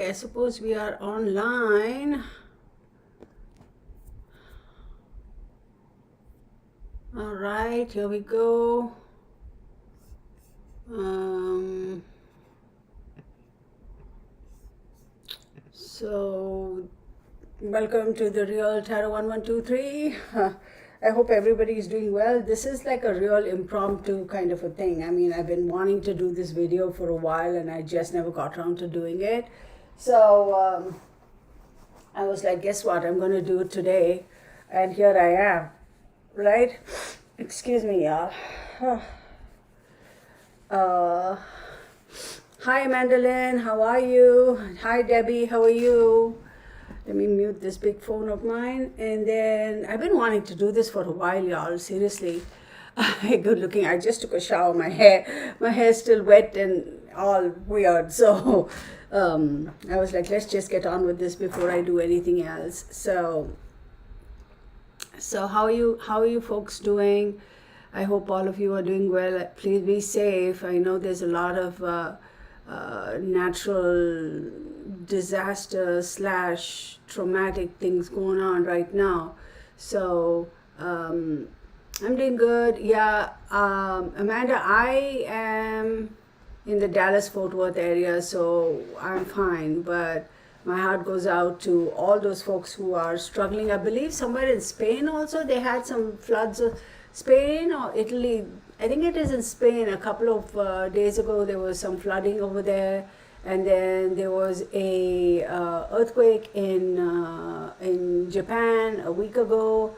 I suppose we are online. All right, here we go. Um, so, welcome to the Real Tarot 1123. I hope everybody is doing well. This is like a real impromptu kind of a thing. I mean, I've been wanting to do this video for a while and I just never got around to doing it. So, I was like, guess what? I'm going to do it today. And here I am, right? Excuse me, y'all. Hi, Mandolin. How are you? Hi, Debbie. How are you? Let me mute this big phone of mine. And then I've been wanting to do this for a while, y'all. Seriously. Good looking. I just took a shower. My hair's still wet and all weird. So I was like, let's just get on with this before I do anything else. So how are you folks doing? I hope all of you are doing well. Please be safe. I know there's a lot of natural disaster / traumatic things going on right now. So I'm doing good. Yeah, Amanda, I am in the Dallas-Fort Worth area, so I'm fine. But my heart goes out to all those folks who are struggling. I believe somewhere in Spain also they had some floods. Spain or Italy, I think it is in Spain. A couple of days ago there was some flooding over there, and then there was a earthquake in Japan a week ago.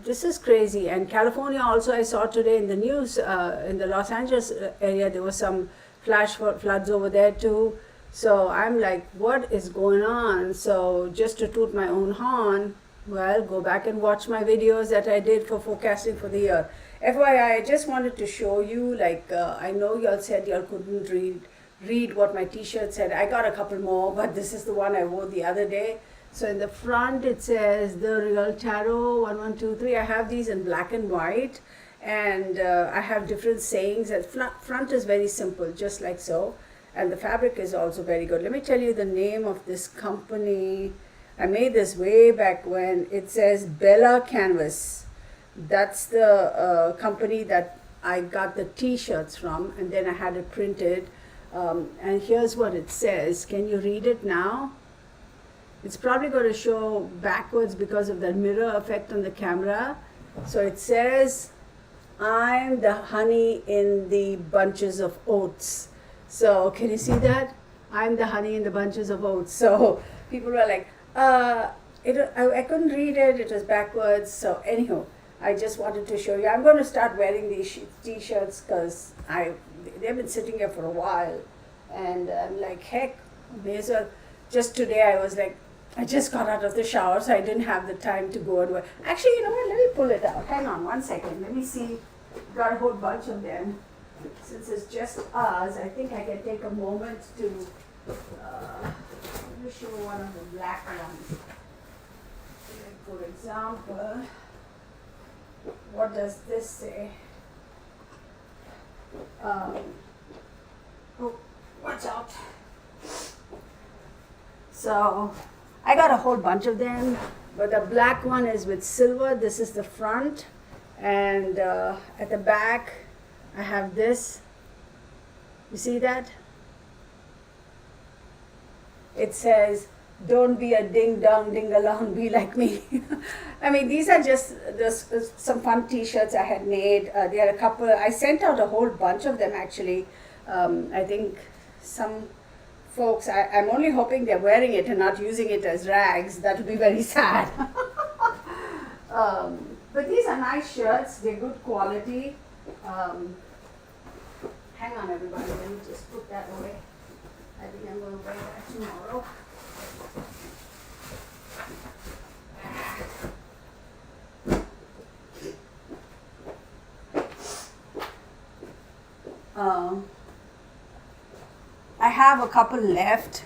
This is crazy. And California also, I saw today in the news, in the Los Angeles area, there was some flash floods over there too. So I'm like, what is going on? So just to toot my own horn, well, go back and watch my videos that I did for forecasting for the year. FYI, I just wanted to show you, like, I know y'all said y'all couldn't read what my t-shirt said. I got a couple more, but this is the one I wore the other day. So in the front it says The Real Tarot 1123. I have these in black and white, and I have different sayings. The front is very simple, just like so, and the fabric is also very good. Let me tell you the name of this company. I made this way back when. It says Bella Canvas. That's the company that I got the t-shirts from, and then I had it printed. And here's what it says. Can you read it now? It's probably going to show backwards because of the mirror effect on the camera. So it says, I'm the honey in the bunches of oats. So can you see that? I'm the honey in the bunches of oats. So people were like, I couldn't read it. It was backwards. So anyhow, I just wanted to show you. I'm going to start wearing these t-shirts because they've been sitting here for a while. And I'm like, heck, may as well. Just today I was like, I just got out of the shower, so I didn't have the time to go and wear. Actually, you know what? Let me pull it out. Hang on 1 second. Let me see. Got a whole bunch of them. Since it's just us, I think I can take a moment to let me show one of the black ones. For example, what does this say? Oh, watch out. So I got a whole bunch of them, but the black one is with silver. This is the front, and at the back I have this. You see that? It says, don't be a ding dong ding along, be like me. I mean, these are just some fun t-shirts I had made. There are a couple. I sent out a whole bunch of them actually. I think some folks, I'm only hoping they're wearing it and not using it as rags. That would be very sad. But these are nice shirts. They're good quality. Hang on, everybody. Let me just put that away. I think I'm going to wear that tomorrow. I have a couple left.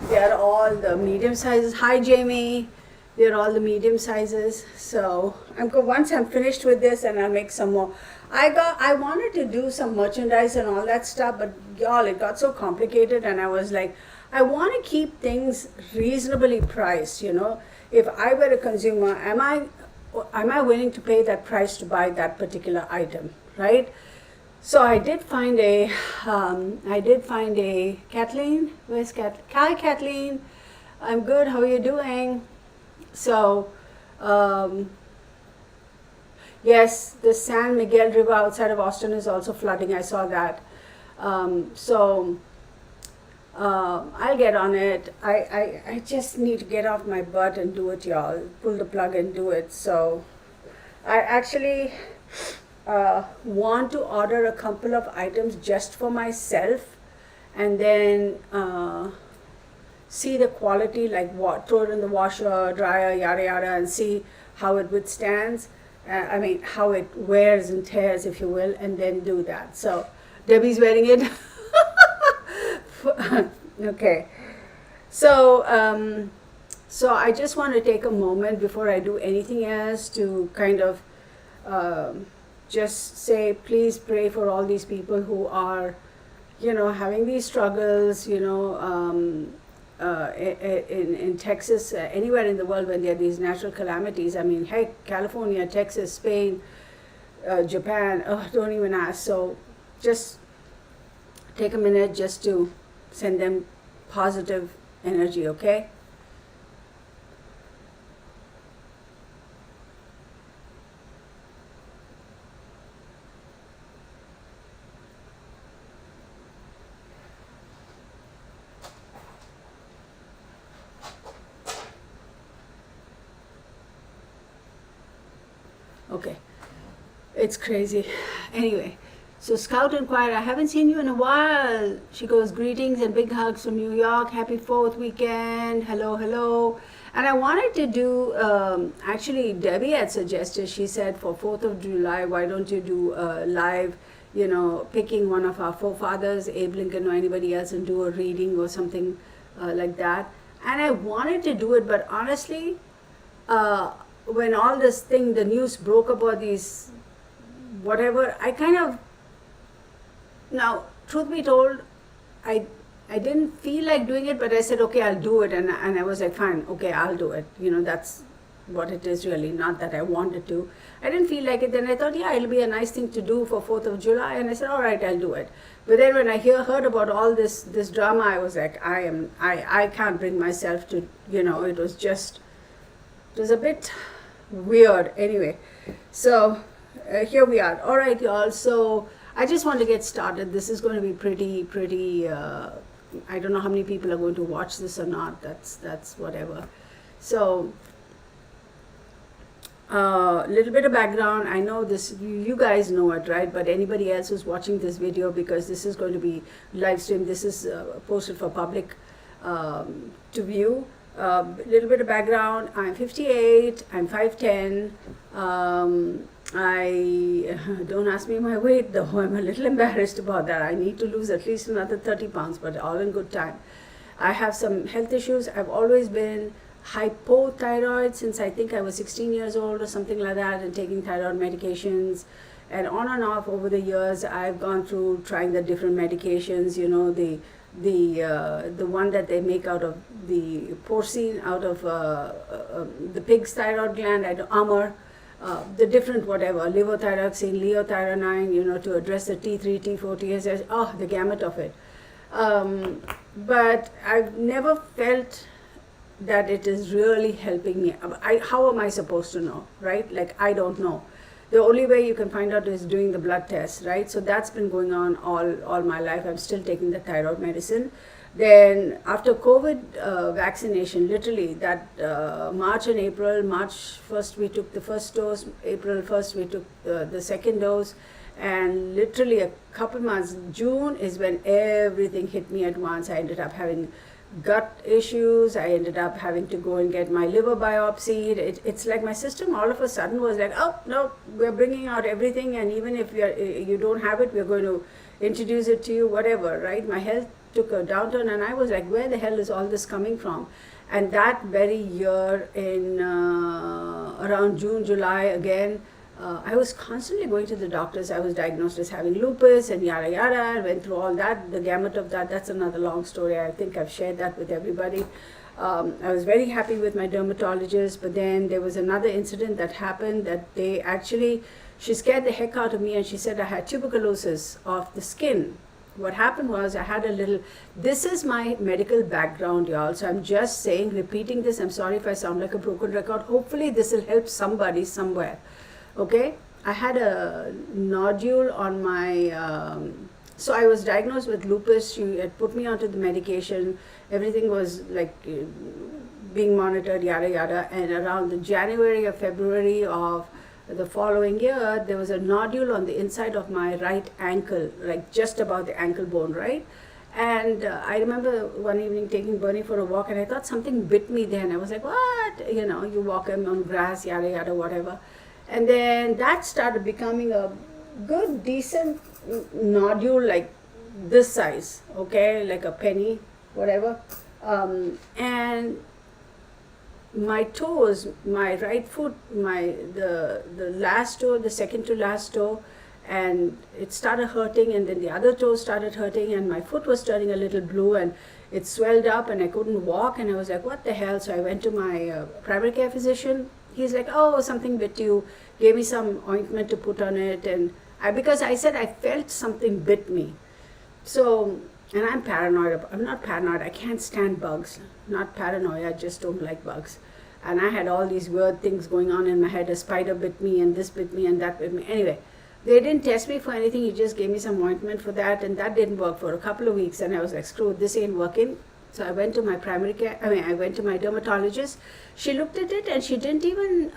They're all the medium sizes. Hi, Jamie. They're all the medium sizes. So once I'm finished with this, and I'll make some more. I wanted to do some merchandise and all that stuff, but y'all, it got so complicated, and I was like, I want to keep things reasonably priced. If I were a consumer, am I willing to pay that price to buy that particular item, right? So I did find a Kathleen. Where's Kathleen? Hi, Kathleen. I'm good. How are you doing? So, um, yes, the San Miguel River outside of Austin is also flooding. I saw that. So I'll get on it. I just need to get off my butt and do it, y'all. Pull the plug and do it. So I actually want to order a couple of items just for myself, and then see the quality, like what, throw it in the washer, dryer, yada yada, and see how it withstands. How it wears and tears, if you will, and then do that. So Debbie's wearing it. Okay. So I just want to take a moment before I do anything else to kind of just say, please pray for all these people who are, having these struggles, in Texas, anywhere in the world when there are these natural calamities. I mean, heck, California, Texas, Spain, Japan, don't even ask. So just take a minute just to send them positive energy, okay? Okay, it's crazy. Anyway, so Scout inquired, I haven't seen you in a while. She goes, greetings and big hugs from New York. Happy 4th weekend. Hello, hello. And I wanted to do, actually, Debbie had suggested, she said, for 4th of July, why don't you do a live, picking one of our forefathers, Abe Lincoln or anybody else, and do a reading or something like that. And I wanted to do it, but honestly, when all this thing, the news broke about these, whatever, I kind of, now, truth be told, I didn't feel like doing it, but I said, okay, I'll do it. And I was like, fine, okay, I'll do it. That's what it is really, not that I wanted to. I didn't feel like it. Then I thought, yeah, it'll be a nice thing to do for 4th of July. And I said, all right, I'll do it. But then when I heard about all this drama, I was like, I can't bring myself to, it was a bit weird. Anyway, so here we are. All right, y'all. So I just want to get started. This is going to be pretty, I don't know how many people are going to watch this or not. That's whatever. So little bit of background. I know this, you guys know it, right? But anybody else who's watching this video, because this is going to be live streamed, this is posted for public to view. Little bit of background. I'm 58. I'm 5'10". I don't ask me my weight though. I'm a little embarrassed about that. I need to lose at least another 30 pounds, but all in good time. I have some health issues. I've always been hypothyroid since I think I was 16 years old or something like that, and taking thyroid medications, and on and off over the years. I've gone through trying the different medications, the one that they make out of the porcine, out of the pig's thyroid gland, Armor, the different whatever, levothyroxine, leothyronine, to address the T3, T4, TSS, the gamut of it. But I've never felt that it is really helping me. How am I supposed to know, right? Like, I don't know. The only way you can find out is doing the blood test, right? So that's been going on all my life. I'm still taking the thyroid medicine. Then after COVID vaccination, literally that March and April, March 1st we took the first dose, April 1st we took the second dose, and literally a couple months, June is when everything hit me at once. I ended up having gut issues. I ended up having to go and get my liver biopsied. It's like my system all of a sudden was like, oh no, we're bringing out everything, and even if you don't have it, we're going to introduce it to you, whatever, right? My health took a downturn, and I was like, where the hell is all this coming from? And that very year in around June, July again, I was constantly going to the doctors. I was diagnosed as having lupus and yada yada. I went through all that, the gamut of that. That's another long story. I think I've shared that with everybody. I was very happy with my dermatologist, but then there was another incident that happened that she scared the heck out of me, and she said I had tuberculosis of the skin. What happened was I had this is my medical background, y'all. So I'm just saying, repeating this. I'm sorry if I sound like a broken record. Hopefully this will help somebody somewhere. Okay? I had a nodule on my, so I was diagnosed with lupus. She had put me onto the medication. Everything was like being monitored, yada yada. And around the January or February of the following year, there was a nodule on the inside of my right ankle, like just above the ankle bone, right? And I remember one evening taking Bernie for a walk, and I thought something bit me there, and I was like, what? You know, you walk on grass, yada yada, whatever. And then that started becoming a good, decent nodule, like this size, okay, like a penny, whatever. And my toes, my right foot, the last toe, the second to last toe, and it started hurting, and then the other toe started hurting, and my foot was turning a little blue, and it swelled up, and I couldn't walk, and I was like, what the hell? So I went to my primary care physician. He's like, oh, something bit you, gave me some ointment to put on it, and because I said I felt something bit me. So, and I'm paranoid. I'm not paranoid. I can't stand bugs. Not paranoid. I just don't like bugs. And I had all these weird things going on in my head. A spider bit me, and this bit me, and that bit me. Anyway, they didn't test me for anything. He just gave me some ointment for that, and that didn't work for a couple of weeks. And I was like, screw it, this ain't working. So I went to my I went to my dermatologist. She looked at it, and she didn't even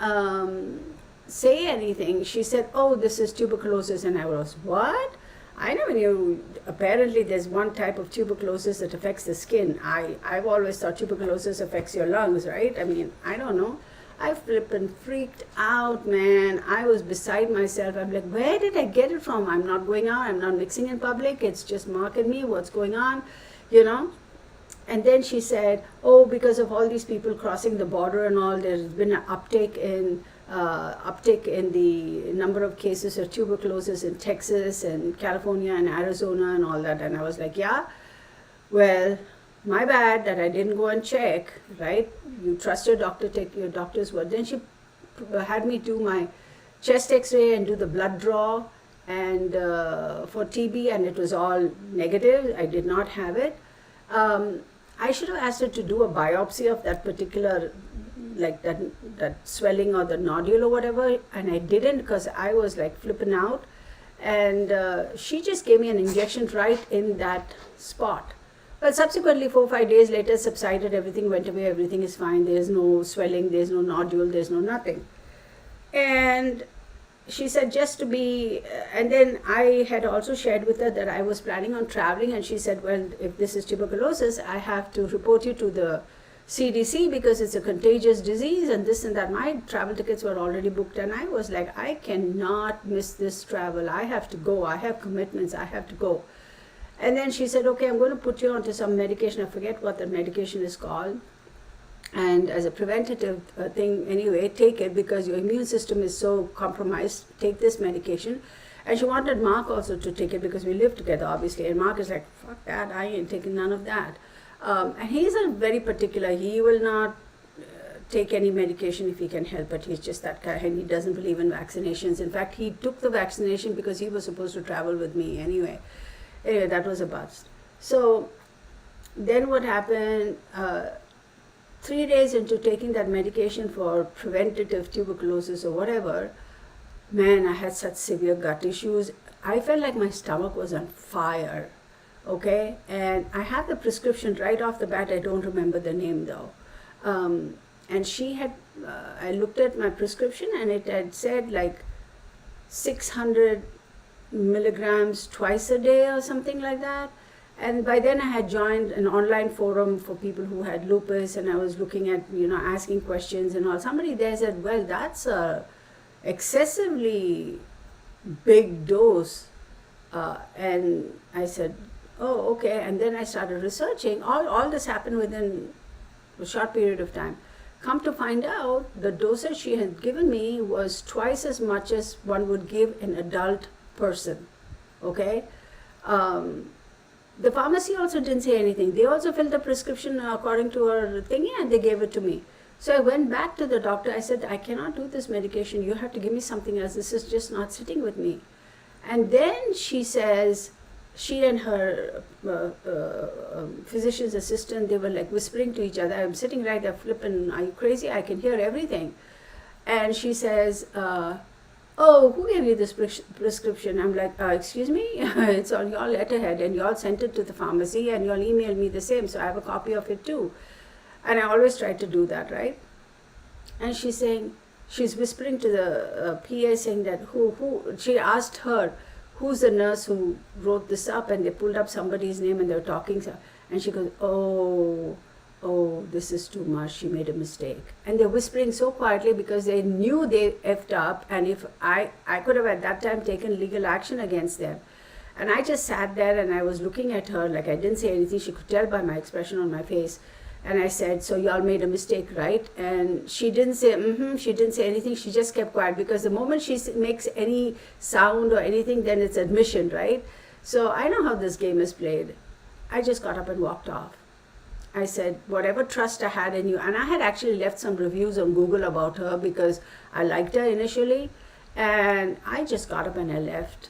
say anything. She said, oh, this is tuberculosis. And I was, what? I never knew. Apparently there's one type of tuberculosis that affects the skin. I've always thought tuberculosis affects your lungs, right? I mean, I don't know. I flippin' freaked out, man. I was beside myself. I'm like, where did I get it from? I'm not going out. I'm not mixing in public. It's just marking me. What's going on? You know? And then she said, oh, because of all these people crossing the border and all, there's been an uptick in the number of cases of tuberculosis in Texas and California and Arizona and all that. And I was like, yeah, well, my bad that I didn't go and check, right? You trust your doctor, take your doctor's word. Then she had me do my chest x-ray and do the blood draw and for TB, and it was all negative. I did not have it. I should have asked her to do a biopsy of that particular, like that swelling or the nodule or whatever, and I didn't because I was like flipping out. And she just gave me an injection right in that spot. Well, subsequently 4 or 5 days later subsided, everything went away, everything is fine, there's no swelling, there's no nodule, there's no nothing. And she said just to be, and then I had also shared with her that I was planning on traveling, and she said, well, if this is tuberculosis, I have to report you to the CDC because it's a contagious disease and this and that. My travel tickets were already booked, and I was like, I cannot miss this travel. I have to go. I have commitments. I have to go. And then she said, okay, I'm going to put you onto some medication. I forget what the medication is called. And as a preventative thing, anyway, take it because your immune system is so compromised. Take this medication. And she wanted Mark also to take it because we live together, obviously. And Mark is like, fuck that. I ain't taking none of that. And he's a very particular. He will not take any medication if he can help it. He's just that guy, and he doesn't believe in vaccinations. In fact, he took the vaccination because he was supposed to travel with me anyway. Anyway, that was a bust. So then what happened, 3 days into taking that medication for preventative tuberculosis or whatever, man, I had such severe gut issues. I felt like my stomach was on fire. Okay, and I have the prescription right off the bat. I don't remember the name though. And she had, I looked at my prescription and it had said like 600 milligrams twice a day or something like that. And by then I had joined an online forum for people who had lupus, and I was looking at, asking questions and all. Somebody there said, well, that's a excessively big dose. And I said, oh, okay. And then I started researching. All this happened within a short period of time. come to find out, the dosage she had given me was twice as much as one would give an adult person. Okay. The pharmacy also didn't say anything. They also filled the prescription according to her thingy, and they gave it to me. So I went back to the doctor. I said, I cannot do this medication. You have to give me something else. This is just not sitting with me. And then she says, she and her physician's assistant, they were like whispering to each other. I'm sitting right there flipping, are you crazy? I can hear everything. And she says, oh, who gave you this prescription? I'm like, excuse me? It's on your letterhead, and you all sent it to the pharmacy, and you all emailed me the same, so I have a copy of it too. And I always try to do that, right? And she's saying, she's whispering to the PA saying that she asked her, who's the nurse who wrote this up? And they pulled up somebody's name and they were talking. And she goes, oh, this is too much. She made a mistake. And they're whispering so quietly because they knew they effed up. And if I could have at that time taken legal action against them. And I just sat there and I was looking at her like I didn't say anything. She could tell by my expression on my face. And I said, so y'all made a mistake, right? And she didn't say, she didn't say anything. She just kept quiet because the moment she makes any sound or anything, then it's admission, right? So I know how this game is played. I just got up and walked off. I said, whatever trust I had in you, and I had actually left some reviews on Google about her because I liked her initially, and I just got up and I left.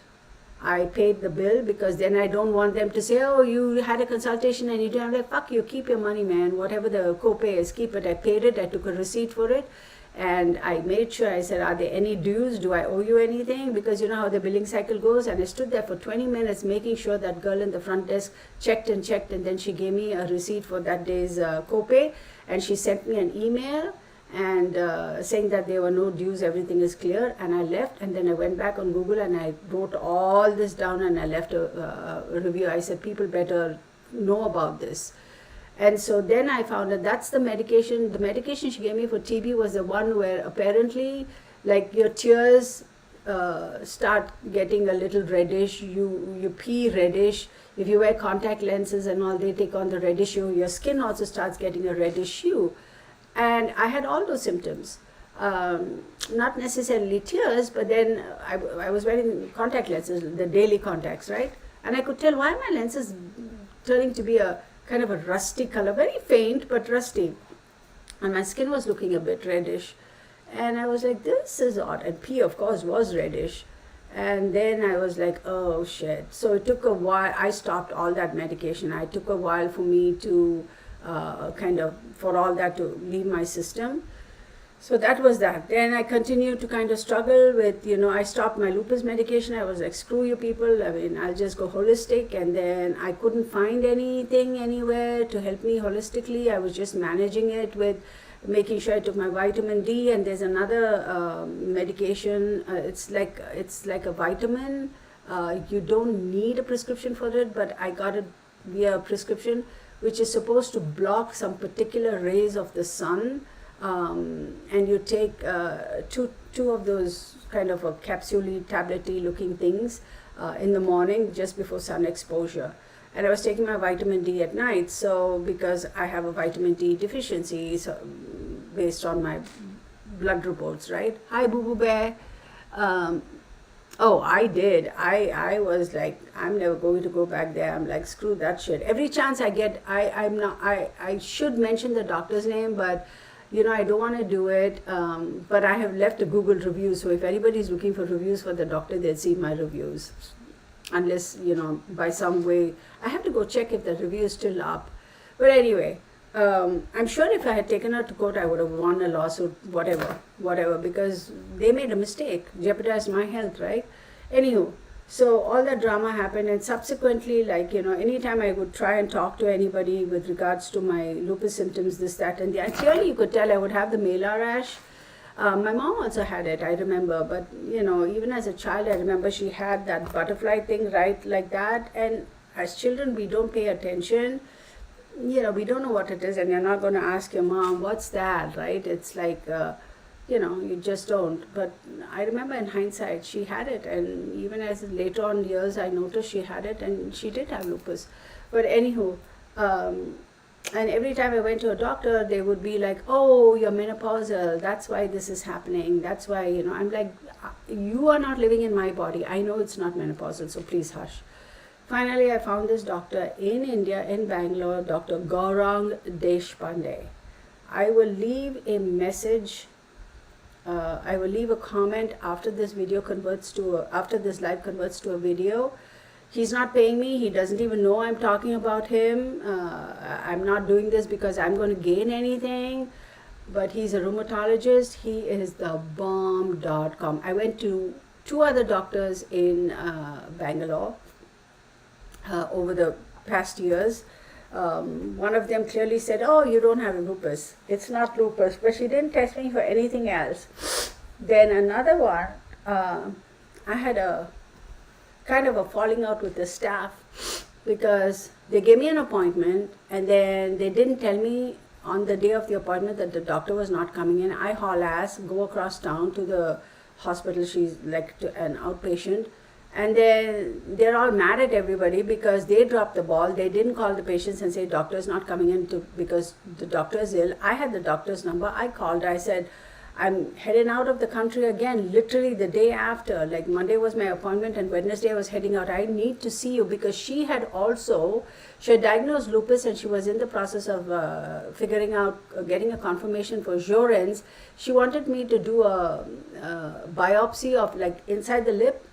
I paid the bill because then I don't want them to say, oh, you had a consultation and you didn't. I'm like, fuck you, keep your money, man. Whatever the copay is, keep it. I paid it. I took a receipt for it. And I made sure, I said, are there any dues? Do I owe you anything? Because you know how the billing cycle goes. And I stood there for 20 minutes making sure that girl in the front desk checked. And then she gave me a receipt for that day's copay. And she sent me an email and saying that there were no dues, everything is clear. And I left, and then I went back on Google and I wrote all this down and I left a review. I said, people better know about this. And so then I found that that's the medication. The medication she gave me for TB was the one where apparently, like, your tears start getting a little reddish. You pee reddish. If you wear contact lenses and all, they take on the reddish hue. Your skin also starts getting a reddish hue. And I had all those symptoms. Not necessarily tears, but then I was wearing contact lenses, the daily contacts, right? And I could tell why my lenses turning to be a kind of a rusty color, very faint, but rusty. And my skin was looking a bit reddish. And I was like, this is odd. And pee, of course, was reddish. And then I was like, oh, shit. So it took a while. I stopped all that medication. It took a while for me to for all that to leave my system. So that was that. Then I continued to kind of struggle with, I stopped my lupus medication. I was like, screw you people. I mean, I'll just go holistic. And then I couldn't find anything anywhere to help me holistically. I was just managing it with making sure I took my vitamin D. And there's another medication. It's like a vitamin. You don't need a prescription for it, but I got it via prescription, which is supposed to block some particular rays of the sun. And you take two of those kind of a capsule-y, tablet-y looking things in the morning just before sun exposure. And I was taking my vitamin D at night, so because I have a vitamin D deficiency, so based on my blood reports, right? Hi, Boo Boo Bear. Oh, I did. I was like, I'm never going to go back there. I'm like, screw that shit. Every chance I get, I should mention the doctor's name, but I don't want to do it. But I have left a Google review, so if anybody's looking for reviews for the doctor, they'll see my reviews. Unless, by some way, I have to go check if the review is still up. But anyway, I'm sure if I had taken her to court, I would have won a lawsuit, whatever, because they made a mistake, jeopardized my health, right? Anywho, so all that drama happened, and subsequently, anytime I would try and talk to anybody with regards to my lupus symptoms, this, that, and the, and clearly you could tell I would have the malar rash. My mom also had it, I remember, but, even as a child, I remember she had that butterfly thing right like that, and as children, we don't pay attention. We don't know what it is, and you're not going to ask your mom, what's that, right? It's like, you just don't. But I remember in hindsight, she had it, and even as later on years, I noticed she had it, and she did have lupus. But anywho, And every time I went to a doctor, they would be like, oh, you're menopausal, that's why this is happening, that's why, I'm like, you are not living in my body, I know it's not menopausal, so please hush. Finally, I found this doctor in India, in Bangalore, Dr. Gaurang Deshpande. I will leave a message, I will leave a comment after this after this live converts to a video. He's not paying me. He doesn't even know I'm talking about him. I'm not doing this because I'm going to gain anything. But he's a rheumatologist. He is the bomb.com. I went to 2 other doctors in Bangalore over the past years. One of them clearly said, oh, you don't have lupus. It's not lupus. But she didn't test me for anything else. Then another one, I had a kind of a falling out with the staff because they gave me an appointment and then they didn't tell me on the day of the appointment that the doctor was not coming in. I haul ass, go across town to the hospital. She's like an outpatient. And then they're all mad at everybody because they dropped the ball. They didn't call the patients and say, doctor's not coming in because the doctor's ill. I had the doctor's number. I called. I said, I'm heading out of the country again, literally the day after. Like Monday was my appointment and Wednesday I was heading out. I need to see you because she had diagnosed lupus and she was in the process of figuring out, getting a confirmation for Jorens. She wanted me to do a biopsy of like inside the lip,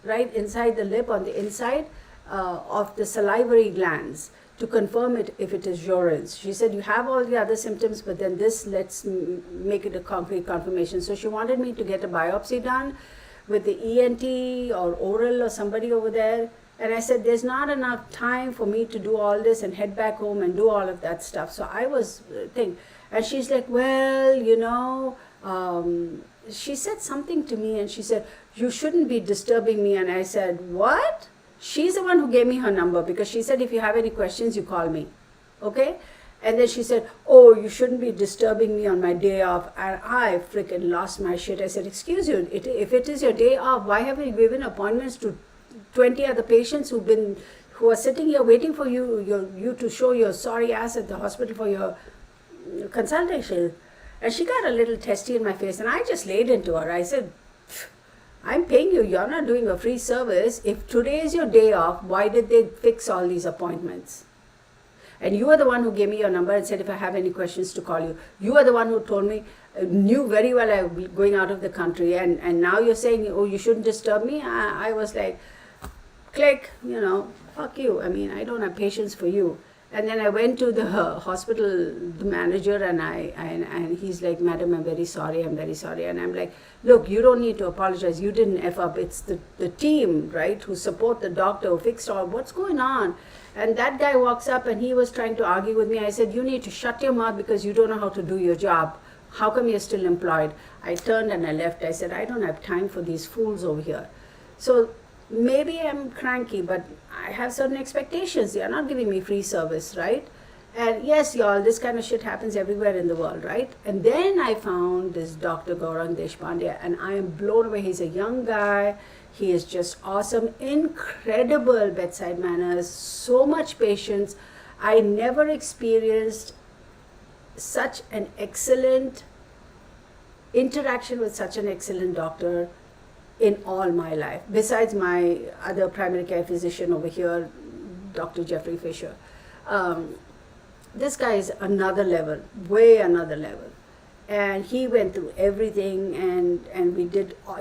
right inside the lip on the inside of the salivary glands, to confirm it if it is Jorens. She said, you have all the other symptoms, but then this, let's make it a concrete confirmation. So she wanted me to get a biopsy done with the ENT or oral or somebody over there. And I said, there's not enough time for me to do all this and head back home and do all of that stuff. So I was thinking, and she's like, well, she said something to me and she said, you shouldn't be disturbing me. And I said, what? She's the one who gave me her number because she said, if you have any questions, you call me. Okay? And then she said, oh, you shouldn't be disturbing me on my day off. And I freaking lost my shit. I said, excuse you, if it is your day off, why haven't you given appointments to 20 other patients who are sitting here waiting for you to show your sorry ass at the hospital for your consultation? And she got a little testy in my face and I just laid into her. I said, I'm paying you, you're not doing a free service. If today is your day off, why did they fix all these appointments? And you are the one who gave me your number and said if I have any questions to call you. You are the one who told me, knew very well I was going out of the country, and now you're saying, oh, you shouldn't disturb me? I was like, click, fuck you. I mean, I don't have patience for you. And then I went to the hospital, the manager, and he's like, madam, I'm very sorry. And I'm like, look, you don't need to apologize. You didn't F up. It's the team, right, who support the doctor, who fixed all. What's going on? And that guy walks up and he was trying to argue with me. I said, you need to shut your mouth because you don't know how to do your job. How come you're still employed? I turned and I left. I said, I don't have time for these fools over here. So maybe I'm cranky, but I have certain expectations. They are not giving me free service, right? And yes, y'all, this kind of shit happens everywhere in the world, right? And then I found this Dr. Gaurang Deshpande, and I am blown away. He's a young guy. He is just awesome, incredible bedside manners, so much patience. I never experienced such an excellent interaction with such an excellent doctor in all my life, besides my other primary care physician over here, Dr. Jeffrey Fisher. This guy is another level, way another level. And he went through everything, and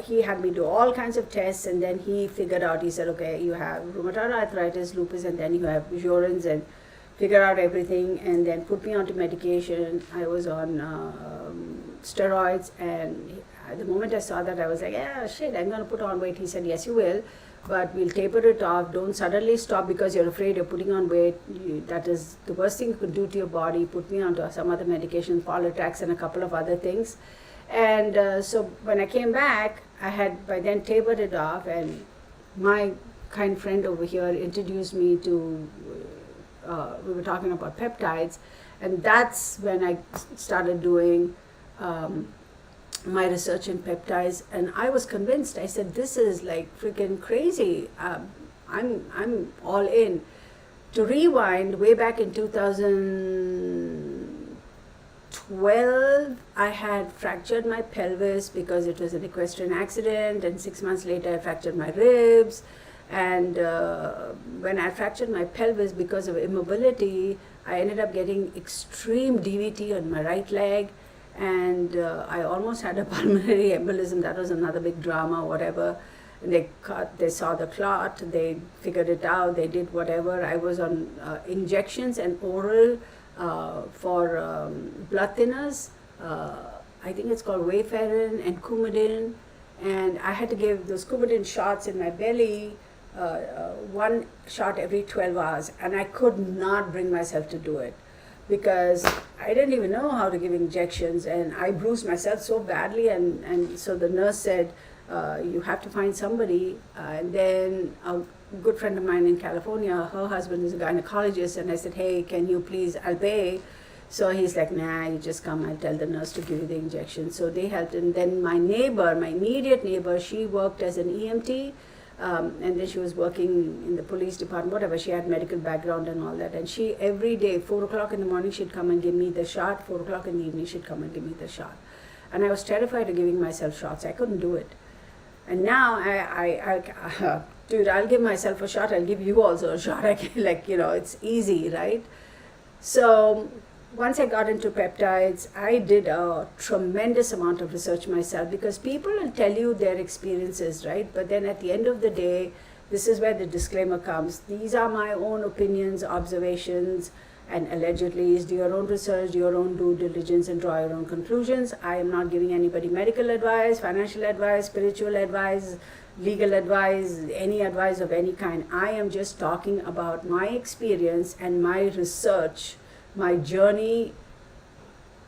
he had me do all kinds of tests, and then he figured out, he said, okay, you have rheumatoid arthritis, lupus, and then you have Jorens, and figured out everything, and then put me onto medication. I was on steroids, and the moment I saw that, I was like, yeah, shit, I'm going to put on weight. He said, yes, you will, but we'll taper it off. Don't suddenly stop because you're afraid you're putting on weight. That is the worst thing you could do to your body. Put me onto some other medication, Politrax, and a couple of other things. And so when I came back, I had by then tapered it off, and my kind friend over here introduced me to, we were talking about peptides, and that's when I started doing my research in peptides, and I was convinced. I said, this is like freaking crazy. I'm all in. To rewind, way back in 2012, I had fractured my pelvis because it was an equestrian accident, and 6 months later I fractured my ribs. And when I fractured my pelvis because of immobility, I ended up getting extreme DVT on my right leg, and I almost had a pulmonary embolism. That was another big drama, whatever. They saw the clot, they figured it out, they did whatever. I was on injections and oral for blood thinners. I think it's called Wayfarin and Coumadin. And I had to give those Coumadin shots in my belly, one shot every 12 hours. And I could not bring myself to do it because I didn't even know how to give injections. And I bruised myself so badly. And so the nurse said, you have to find somebody. And then a good friend of mine in California, her husband is a gynecologist, and I said, hey, can you please, I'll pay. So he's like, nah, you just come, I'll tell the nurse to give you the injection. So they helped. And then my neighbor, my immediate neighbor, she worked as an EMT, and then she was working in the police department, whatever. She had medical background and all that. And she, every day, 4 o'clock in the morning, she'd come and give me the shot. 4 o'clock in the evening, she'd come and give me the shot. And I was terrified of giving myself shots. I couldn't do it. And now dude, I'll give myself a shot. I'll give you also a shot. I can, it's easy, right? So once I got into peptides, I did a tremendous amount of research myself, because people will tell you their experiences, right? But then at the end of the day, this is where the disclaimer comes. These are my own opinions, observations, and allegedly do your own research, do your own due diligence, and draw your own conclusions. I am not giving anybody medical advice, financial advice, spiritual advice, legal advice, any advice of any kind. I am just talking about my experience and my research, my journey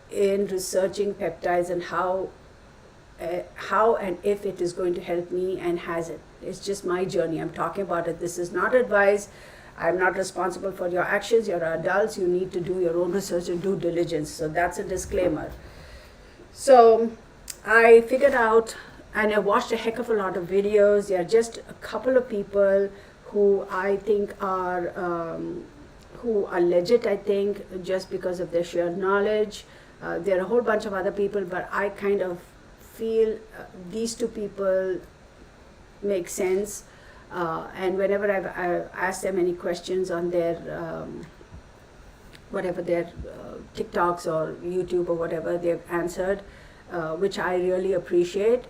in researching peptides, and how and if it is going to help me, and has it. It's just my journey. I'm talking about it. This is not advice. I'm not responsible for your actions. You're adults. You need to do your own research and due diligence. So that's a disclaimer. So I figured out, and I watched a heck of a lot of videos. There are just a couple of people who I think are legit, I think, just because of their sheer knowledge. There are a whole bunch of other people, but I kind of feel these two people make sense. And whenever I've asked them any questions on their whatever their TikToks or YouTube or whatever, they've answered, which I really appreciate,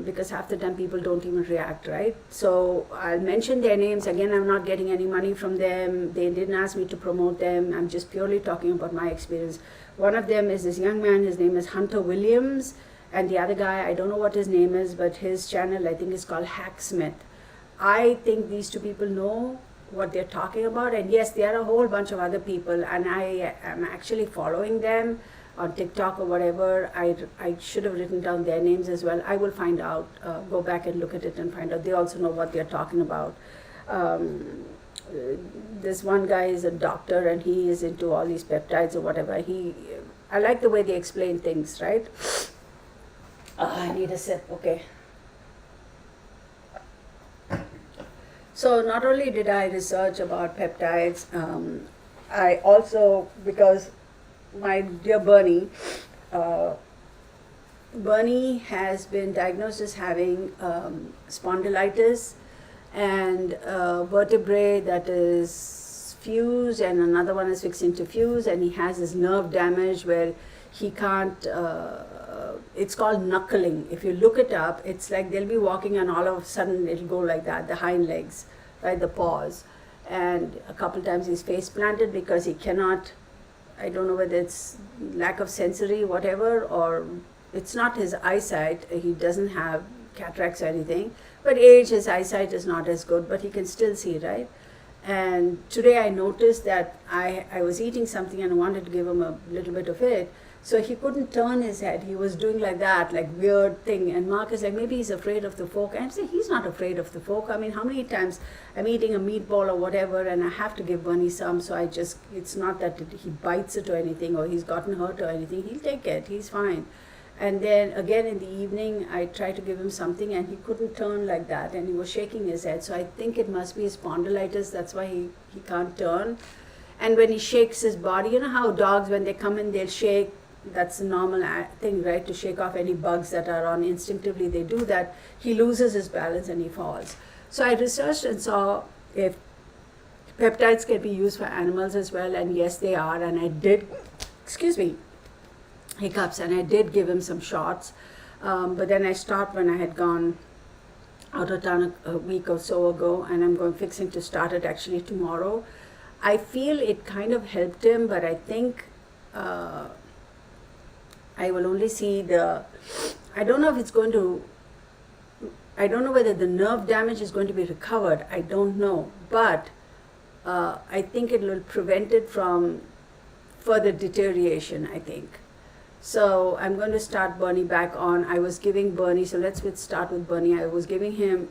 because half the time people don't even react, right? So I'll mention their names. Again, I'm not getting any money from them. They didn't ask me to promote them. I'm just purely talking about my experience. One of them is this young man. His name is Hunter Williams. And the other guy, I don't know what his name is, but his channel, I think, is called Hacksmith. I think these two people know what they're talking about. And yes, there are a whole bunch of other people, and I am actually following them on TikTok or whatever. I should have written down their names as well. I will find out, go back and look at it and find out. They also know what they're talking about. This one guy is a doctor, and he is into all these peptides or whatever. I like the way they explain things, right? I need a sip, okay. So not only did I research about peptides, I also, because my dear Bernie has been diagnosed as having spondylitis, and vertebrae that is fused, and another one is fixing to fuse, and he has this nerve damage where he can't, it's called knuckling. If you look it up, it's like they'll be walking and all of a sudden it'll go like that, the hind legs, right, the paws. And a couple times he's face planted because he cannot, I don't know whether it's lack of sensory, whatever, or it's not his eyesight. He doesn't have cataracts or anything, but age, his eyesight is not as good, but he can still see, right? And today I noticed that I was eating something and I wanted to give him a little bit of it. So he couldn't turn his head. He was doing like that, like weird thing. And Mark is like, maybe he's afraid of the fork. And I say, he's not afraid of the fork. I mean, how many times I'm eating a meatball or whatever, and I have to give Bunny some. So it's not that he bites it or anything, or he's gotten hurt or anything. He'll take it. He's fine. And then again in the evening, I tried to give him something and he couldn't turn like that and he was shaking his head. So I think it must be his spondylitis, that's why he can't turn. And when he shakes his body, you know how dogs, when they come in, they'll shake. That's a normal thing, right? To shake off any bugs that are on. Instinctively, they do that. He loses his balance and he falls. So I researched and saw if peptides can be used for animals as well. And yes, they are. And I did, hiccups, and I did give him some shots. But then I stopped when I had gone out of town a week or so ago, and I'm fixing to start it actually tomorrow. I feel it kind of helped him, but I think I will only see I don't know if it's going to, I don't know whether the nerve damage is going to be recovered. I don't know. But I think it will prevent it from further deterioration, I think. So I'm going to start Bernie back on. I was giving Bernie, so let's start with Bernie. I was giving him,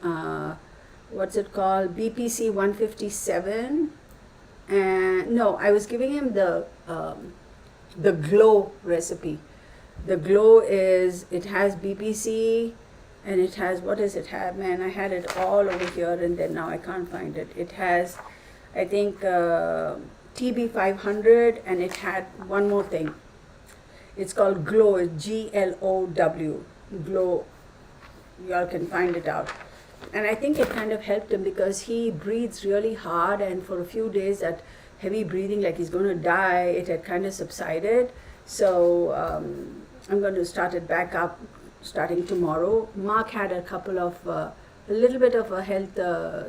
what's it called? BPC 157. And no, I was giving him the glow recipe. The glow it has BPC and it has, what does it have? Man, I had it all over here and then now I can't find it. It has, I think, TB 500 and it had one more thing. It's called Glow, it's GLOW, Glow, y'all can find it out. And I think it kind of helped him because he breathes really hard and for a few days that heavy breathing like he's going to die, it had kind of subsided. So I'm going to start it back up starting tomorrow. Mark had a couple of, a little bit of a health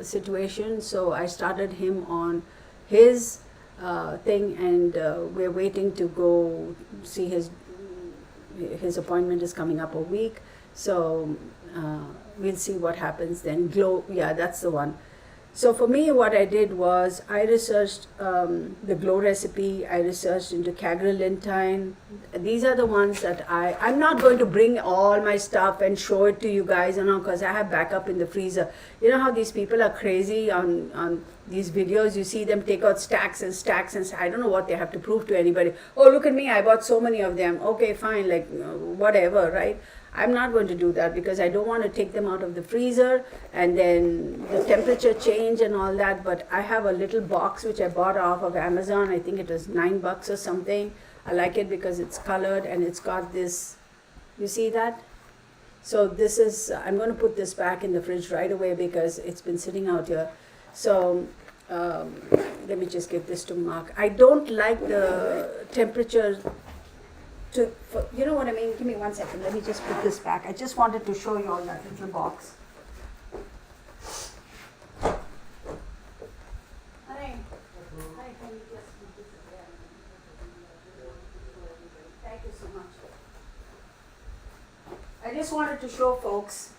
situation, so I started him on his thing and we're waiting to go see his appointment is coming up a week. So we'll see what happens then. Glow, yeah, that's the one. So for me, what I did was I researched the Glow recipe. I researched into cagrelintine. These are the ones that I'm not going to bring all my stuff and show it to you guys, because I have backup in the freezer. You know how these people are crazy on these videos. You see them take out stacks and stacks and I don't know what they have to prove to anybody. Oh, look at me, I bought so many of them. Okay, fine, like whatever, right? I'm not going to do that because I don't want to take them out of the freezer and then the temperature change and all that. But I have a little box which I bought off of Amazon. I think it was $9 or something. I like it because it's colored and it's got this, you see that? So this is, I'm going to put this back in the fridge right away because it's been sitting out here. So let me just give this to Mark. I don't like the temperature you know what I mean? Give me 1 second. Let me just put this back. I just wanted to show you all that little box. Hi, can you just put this again? Thank you so much. I just wanted to show folks.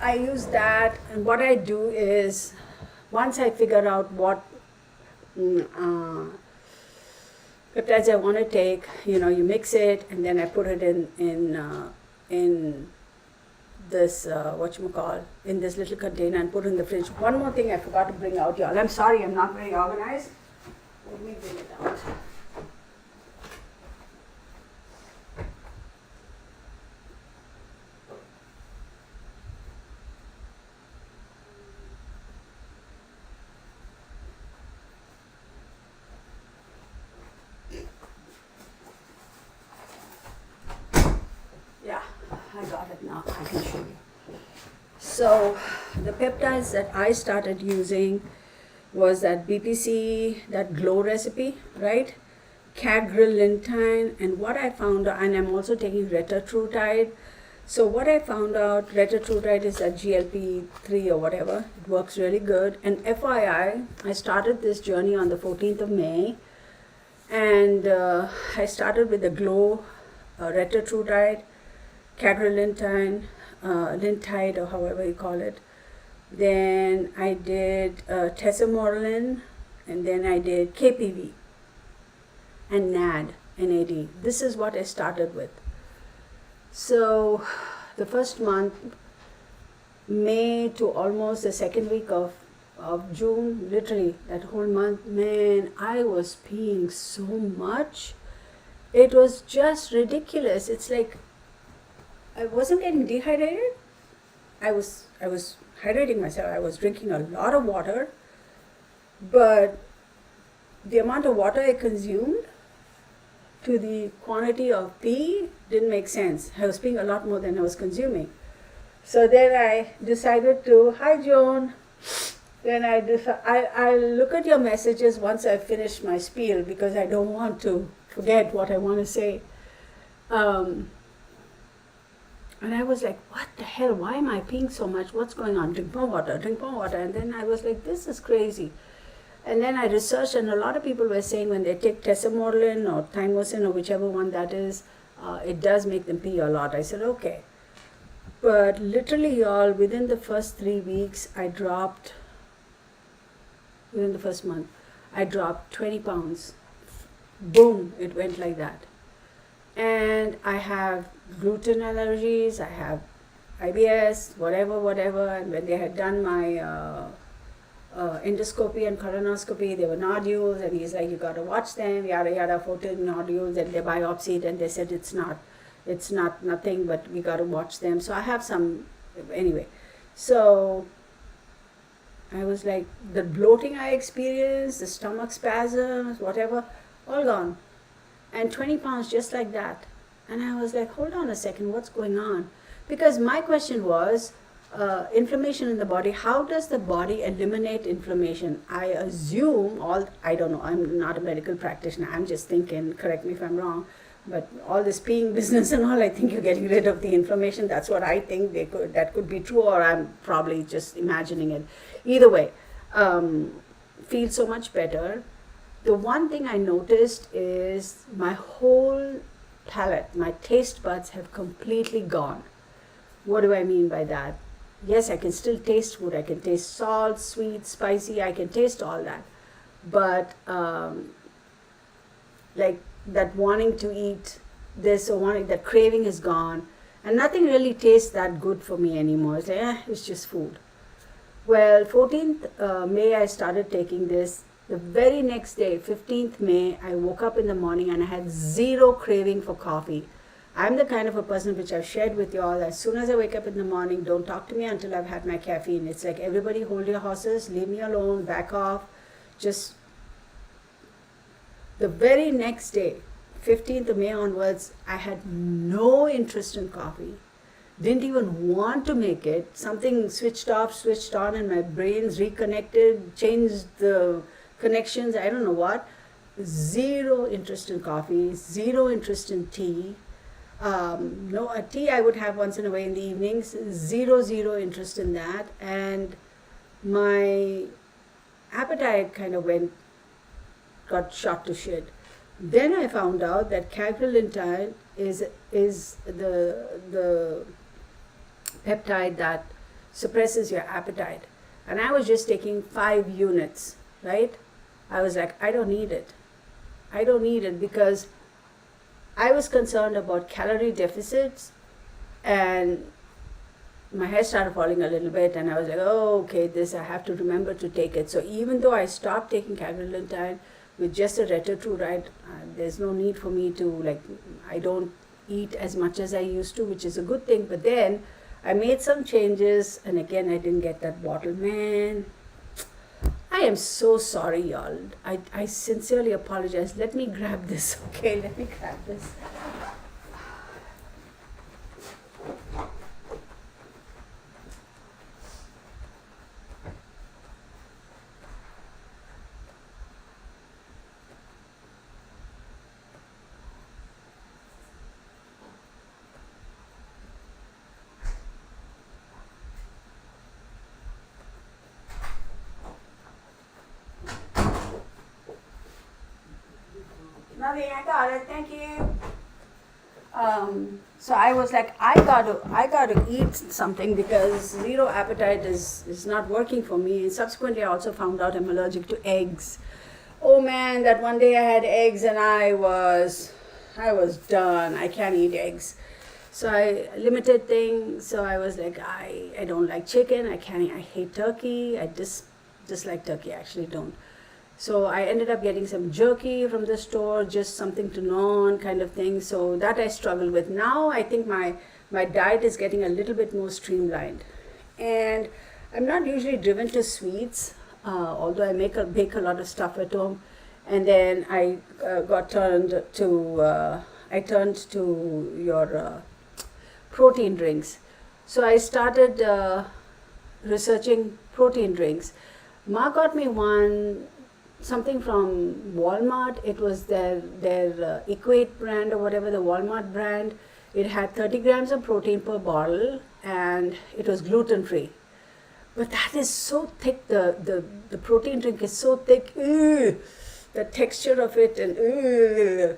I use that, and what I do is, once I figure out what peptides I want to take, you mix it, and then I put it in this in this little container and put it in the fridge. One more thing I forgot to bring out, y'all. I'm sorry, I'm not very organized. Let me bring it out. I got it now, I can show you. So the peptides that I started using was that BPC, that Glow recipe, right? Cagrelintine, and what I found out, and I'm also taking retatrutide. So what I found out, retatrutide is a GLP-3 or whatever. It works really good. And FYI, I started this journey on the 14th of May. And I started with the Glow retatrutide, cagrelintine, lintide, or however you call it. Then I did tesamorelin, and then I did KPV and NAD. This is what I started with. So the first month, May to almost the second week of of June, literally that whole month, man, I was peeing so much. It was just ridiculous. It's like I wasn't getting dehydrated. I was hydrating myself. I was drinking a lot of water, but the amount of water I consumed to the quantity of pee didn't make sense. I was peeing a lot more than I was consuming. So then I decided to, hi Joan. Then I look at your messages once I finish my spiel because I don't want to forget what I want to say. And I was like, what the hell? Why am I peeing so much? What's going on? Drink more water, drink more water. And then I was like, this is crazy. And then I researched, and a lot of people were saying when they take tesamorelin or thymosin or whichever one that is, it does make them pee a lot. I said, okay. But literally, y'all, within the first 3 weeks, within the first month, I dropped 20 pounds. Boom, it went like that. And I have gluten allergies, I have IBS, whatever. And when they had done my endoscopy and colonoscopy, there were nodules, and he's like, you got to watch them, yada yada, 14 nodules, and they biopsied, and they said it's not nothing, but we got to watch them. So I have some, anyway. So I was like, the bloating I experienced, the stomach spasms, whatever, all gone. And 20 pounds just like that. And I was like, hold on a second, what's going on? Because my question was, inflammation in the body, how does the body eliminate inflammation? I assume I don't know, I'm not a medical practitioner, I'm just thinking, correct me if I'm wrong, but all this peeing business and all, I think you're getting rid of the inflammation. That's what I think that could be true, or I'm probably just imagining it. Either way, feel so much better. The one thing I noticed is my whole palate, my taste buds have completely gone. What do I mean by that? Yes, I can still taste food. I can taste salt, sweet, spicy. I can taste all that. But like that wanting to eat this or that craving is gone. And nothing really tastes that good for me anymore. It's like, it's just food. Well, 14th May, I started taking this. The very next day, 15th May, I woke up in the morning and I had zero craving for coffee. I'm the kind of a person which I've shared with you all. As soon as I wake up in the morning, don't talk to me until I've had my caffeine. It's like, everybody hold your horses, leave me alone, back off. Just the very next day, 15th of May onwards, I had no interest in coffee. Didn't even want to make it. Something switched off, switched on, and my brain's reconnected, changed the connections, I don't know what. Zero interest in coffee, zero interest in tea. No, tea I would have once in a while in the evenings. Zero interest in that. And my appetite kind of got shot to shit. Then I found out that cagrilintide is the peptide that suppresses your appetite. And I was just taking 5 units, right? I was like, I don't need it. I don't need it because I was concerned about calorie deficits, and my hair started falling a little bit, and I was like, oh, okay, this I have to remember to take it. So even though I stopped taking cagrilintide with just a retatrutide, there's no need for me to, I don't eat as much as I used to, which is a good thing. But then I made some changes, and again, I didn't get that bottle. Man, I am so sorry, y'all. I sincerely apologize. Let me grab this, okay? Let me grab this. Nothing, I got it, thank you. So I was like, I gotta eat something because zero appetite is not working for me. And subsequently I also found out I'm allergic to eggs. Oh man, that one day I had eggs and I was done. I can't eat eggs. So I limited things. So I was like, I don't like chicken. I hate turkey. I just dislike turkey. I actually don't. So I ended up getting some jerky from the store, just something to gnaw on kind of thing. So that I struggle with. Now I think my diet is getting a little bit more streamlined. And I'm not usually driven to sweets, although I bake a lot of stuff at home. And then I turned to your protein drinks. So I started researching protein drinks. Ma got me something from Walmart. It was their Equate brand or whatever, the Walmart brand. It had 30 grams of protein per bottle, and it was gluten free. But that is so thick. The protein drink is so thick. Ugh. The texture of it, and the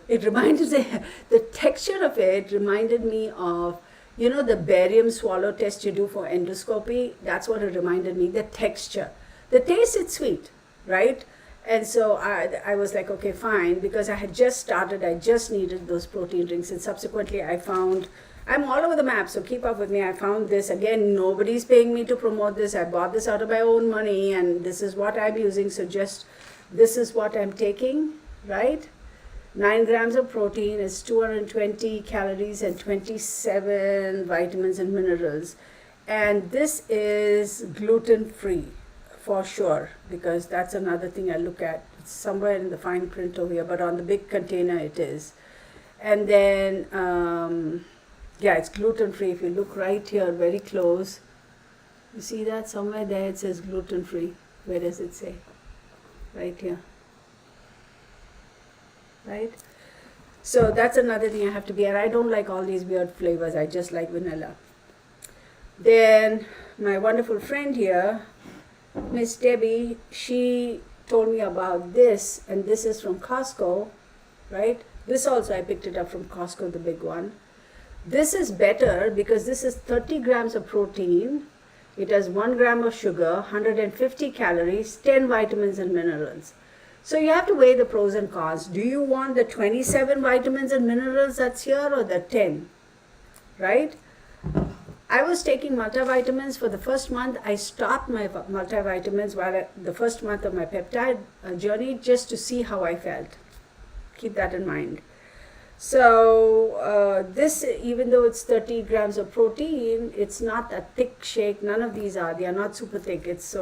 texture of it reminded me of, the barium swallow test you do for endoscopy. That's what it reminded me. The texture, the taste, it's sweet, right? And so I was like, okay, fine, because I had just started. I just needed those protein drinks, and subsequently I found. I'm all over the map, so keep up with me. I found this. Again, nobody's paying me to promote this. I bought this out of my own money, and this is what I'm using. So this is what I'm taking, right? 9 grams of protein is 220 calories and 27 vitamins and minerals. And this is gluten-free for sure, because that's another thing I look at. It's somewhere in the fine print over here, but on the big container it is. And then, it's gluten-free. If you look right here, very close, you see that somewhere there it says gluten-free. Where does it say? Right here, right? So that's another thing I have to be, and I don't like all these weird flavors. I just like vanilla. Then my wonderful friend here, Miss Debbie, she told me about this, and this is from Costco, right? This also I picked it up from Costco, the big one. This is better because this is 30 grams of protein. It has 1 gram of sugar, 150 calories, 10 vitamins and minerals. So you have to weigh the pros and cons. Do you want the 27 vitamins and minerals that's here, or the 10? Right? I was taking multivitamins for the first month. I stopped my multivitamins the first month of my peptide journey, just to see how I felt. Keep that in mind. So this, even though it's 30 grams of protein, it's not a thick shake. None of these are. They are not super thick. It's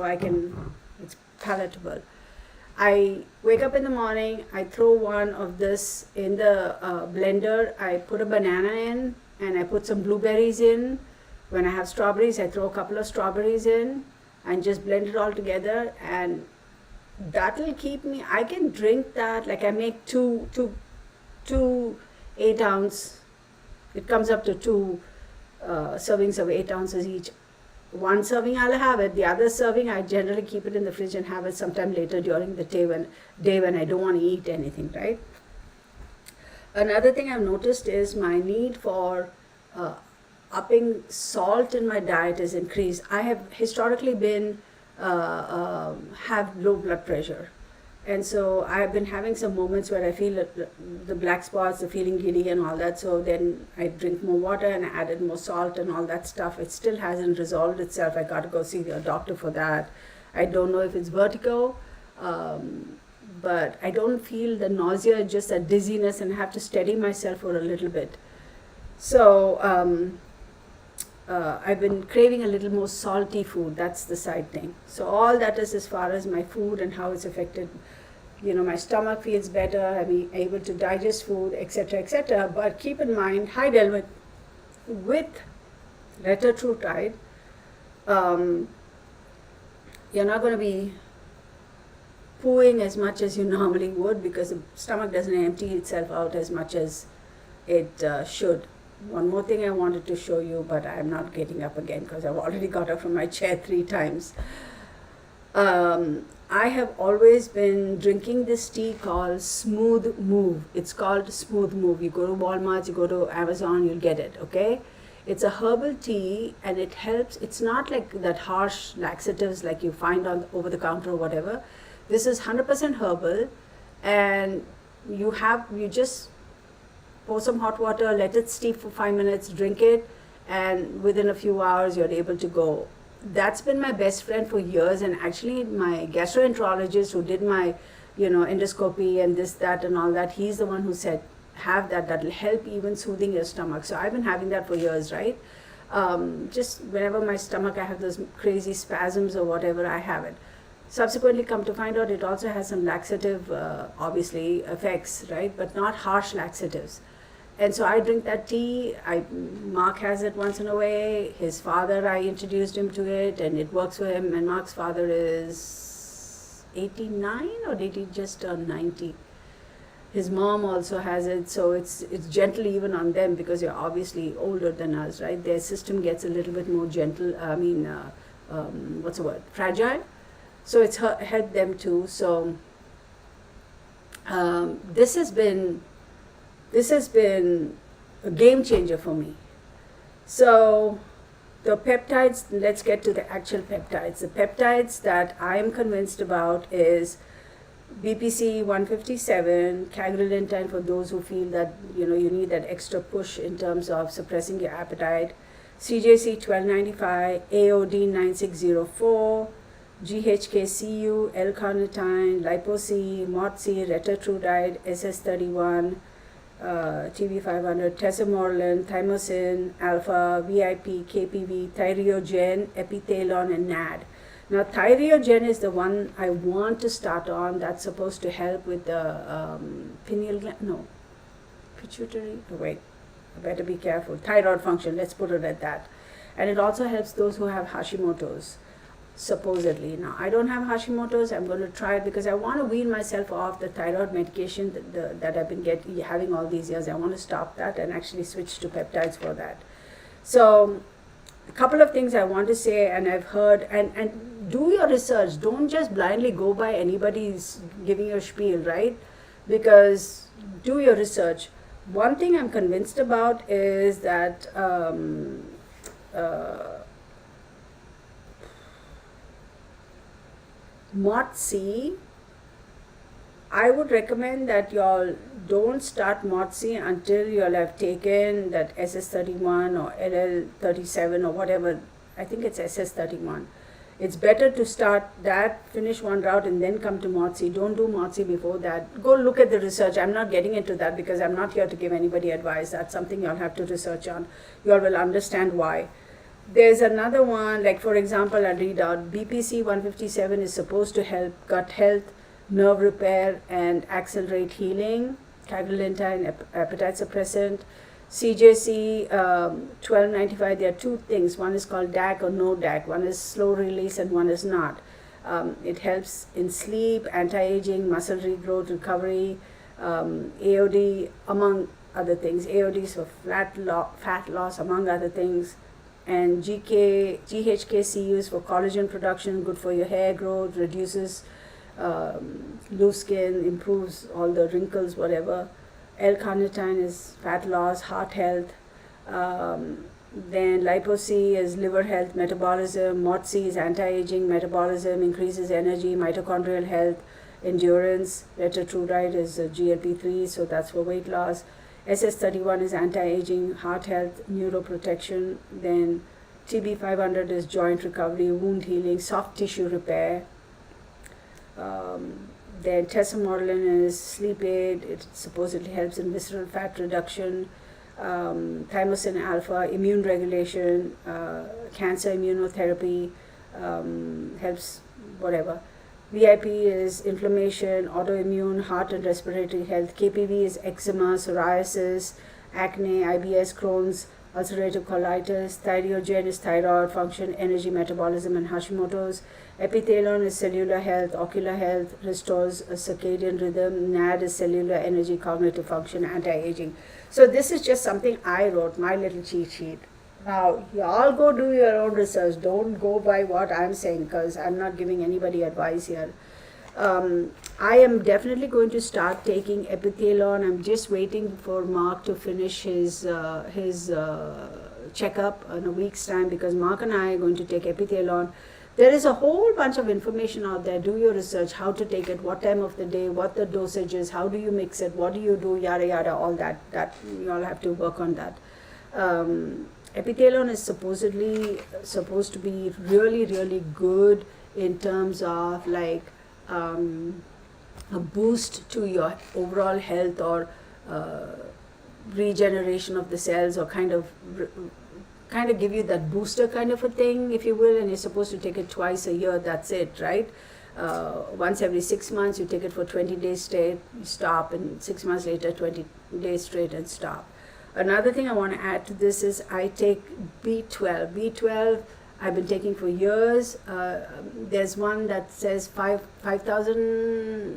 palatable. I wake up in the morning. I throw one of this in the blender. I put a banana in, and I put some blueberries in. When I have strawberries, I throw a couple of strawberries in and just blend it all together. And that'll keep me. I can drink that. Like I make two 8-ounce, it comes up to 2 servings of 8 ounces each. One serving I'll have it. The other serving I generally keep it in the fridge and have it sometime later during the day when I don't want to eat anything, right? Another thing I've noticed is my need for upping salt in my diet is increased. I have historically have low blood pressure. And so I've been having some moments where I feel the black spots, the feeling giddy and all that. So then I drink more water and I added more salt and all that stuff. It still hasn't resolved itself. I got to go see a doctor for that. I don't know if it's vertigo, but I don't feel the nausea, just a dizziness, and I have to steady myself for a little bit. So I've been craving a little more salty food. That's the side thing. So all that is as far as my food and how it's affected. My stomach feels better. I'm able to digest food, etc., etc. But keep in mind, hi Delvin, with retatrutide, you're not going to be pooing as much as you normally would, because the stomach doesn't empty itself out as much as it should. One more thing I wanted to show you, but I'm not getting up again because I've already got up from my chair 3 times. I have always been drinking this tea called Smooth Move. It's called Smooth Move. You go to Walmart, you go to Amazon, you'll get it, okay? It's a herbal tea, and it helps. It's not like that harsh laxatives like you find on over the counter or whatever. This is 100% herbal, and you just pour some hot water, let it steep for 5 minutes, drink it, and within a few hours you're able to go that's been my best friend for years. And actually, my gastroenterologist who did my, endoscopy and this, that, and all that, he's the one who said, have that. That'll help even soothing your stomach. So I've been having that for years, right? Just whenever my stomach, I have those crazy spasms or whatever, I have it. Subsequently, come to find out, it also has some laxative, obviously, effects, right? But not harsh laxatives. And so I drink that tea. Mark has it once in a way. His father, I introduced him to it, and it works for him. And Mark's father is 89 or did he just turn 90? His mom also has it, so it's gentle even on them because they're obviously older than us, right? Their system gets a little bit more gentle. What's the word? Fragile. So it's helped them too. So this has been a game changer for me. So the peptides, let's get to the actual peptides. The peptides that I am convinced about is BPC 157, cagrilintide for those who feel that you need that extra push in terms of suppressing your appetite, CJC 1295, AOD 9604, GHKCU, L-carnitine, Lipo-C, MOT-C, retatrutide, SS31, TB500, tesamorelin, thymosin, alpha, VIP, KPV, thyrogen, epithalon, and NAD. Now, thyrogen is the one I want to start on. That's supposed to help with the pineal gland. No, pituitary. Oh, wait, I better be careful. Thyroid function. Let's put it at that. And it also helps those who have Hashimoto's, supposedly. Now, I don't have Hashimoto's. I'm going to try it because I want to wean myself off the thyroid medication that I've been having all these years. I want to stop that and actually switch to peptides for that. So, a couple of things I want to say, and I've heard, and do your research. Don't just blindly go by anybody's giving you a spiel, right? Because do your research. One thing I'm convinced about is that MOT-C, I would recommend that y'all don't start MOT-C until y'all have taken that SS31 or LL37 or whatever. I think it's SS31. It's better to start that, finish one route, and then come to MOT-C. Don't do MOT-C before that. Go look at the research. I'm not getting into that because I'm not here to give anybody advice. That's something y'all have to research on. Y'all will understand why. There's another one, like for example, I'll read out. BPC 157 is supposed to help gut health, nerve repair, and accelerate healing. Cagrilintide, appetite suppressant. CJC 1295, there are two things. One is called DAC or no DAC. One is slow release and one is not. It helps in sleep, anti-aging, muscle regrowth, recovery, AOD, among other things. AOD is for fat loss, among other things. And GHKCU is for collagen production, good for your hair growth, reduces loose skin, improves all the wrinkles, whatever. L-carnitine is fat loss, heart health. Then Lipo-C is liver health, metabolism. MOT-C is anti-aging, metabolism, increases energy, mitochondrial health, endurance. Retatrutide is GLP-3, so that's for weight loss. SS31 is anti-aging, heart health, neuroprotection. Then TB500 is joint recovery, wound healing, soft tissue repair. Then tesamorelin is sleep aid. It supposedly helps in visceral fat reduction. Thymosin alpha, immune regulation, cancer immunotherapy, helps whatever. VIP is inflammation, autoimmune, heart and respiratory health. KPV is eczema, psoriasis, acne, IBS, Crohn's, ulcerative colitis. Thyrogen is thyroid function, energy, metabolism, and Hashimoto's. Epithalon is cellular health, ocular health, restores a circadian rhythm. NAD is cellular energy, cognitive function, anti-aging. So this is just something I wrote, my little cheat sheet. Now, y'all go do your own research. Don't go by what I'm saying because I'm not giving anybody advice here. I am definitely going to start taking epithalon. I'm just waiting for Mark to finish his checkup in a week's time because Mark and I are going to take epithalon. There is a whole bunch of information out there. Do your research, how to take it, what time of the day, what the dosage is, how do you mix it, what do you do, yada yada, all that. That you all have to work on that. epithalone is supposed to be really, really good in terms of like a boost to your overall health, or regeneration of the cells, or kind of give you that booster kind of a thing, if you will. And you're supposed to take it twice a year. That's it, right? Once every 6 months, you take it for 20 days straight, you stop, and 6 months later, 20 days straight, and stop. Another thing I want to add to this is I take B12. B12 I've been taking for years. There's one that says 5,000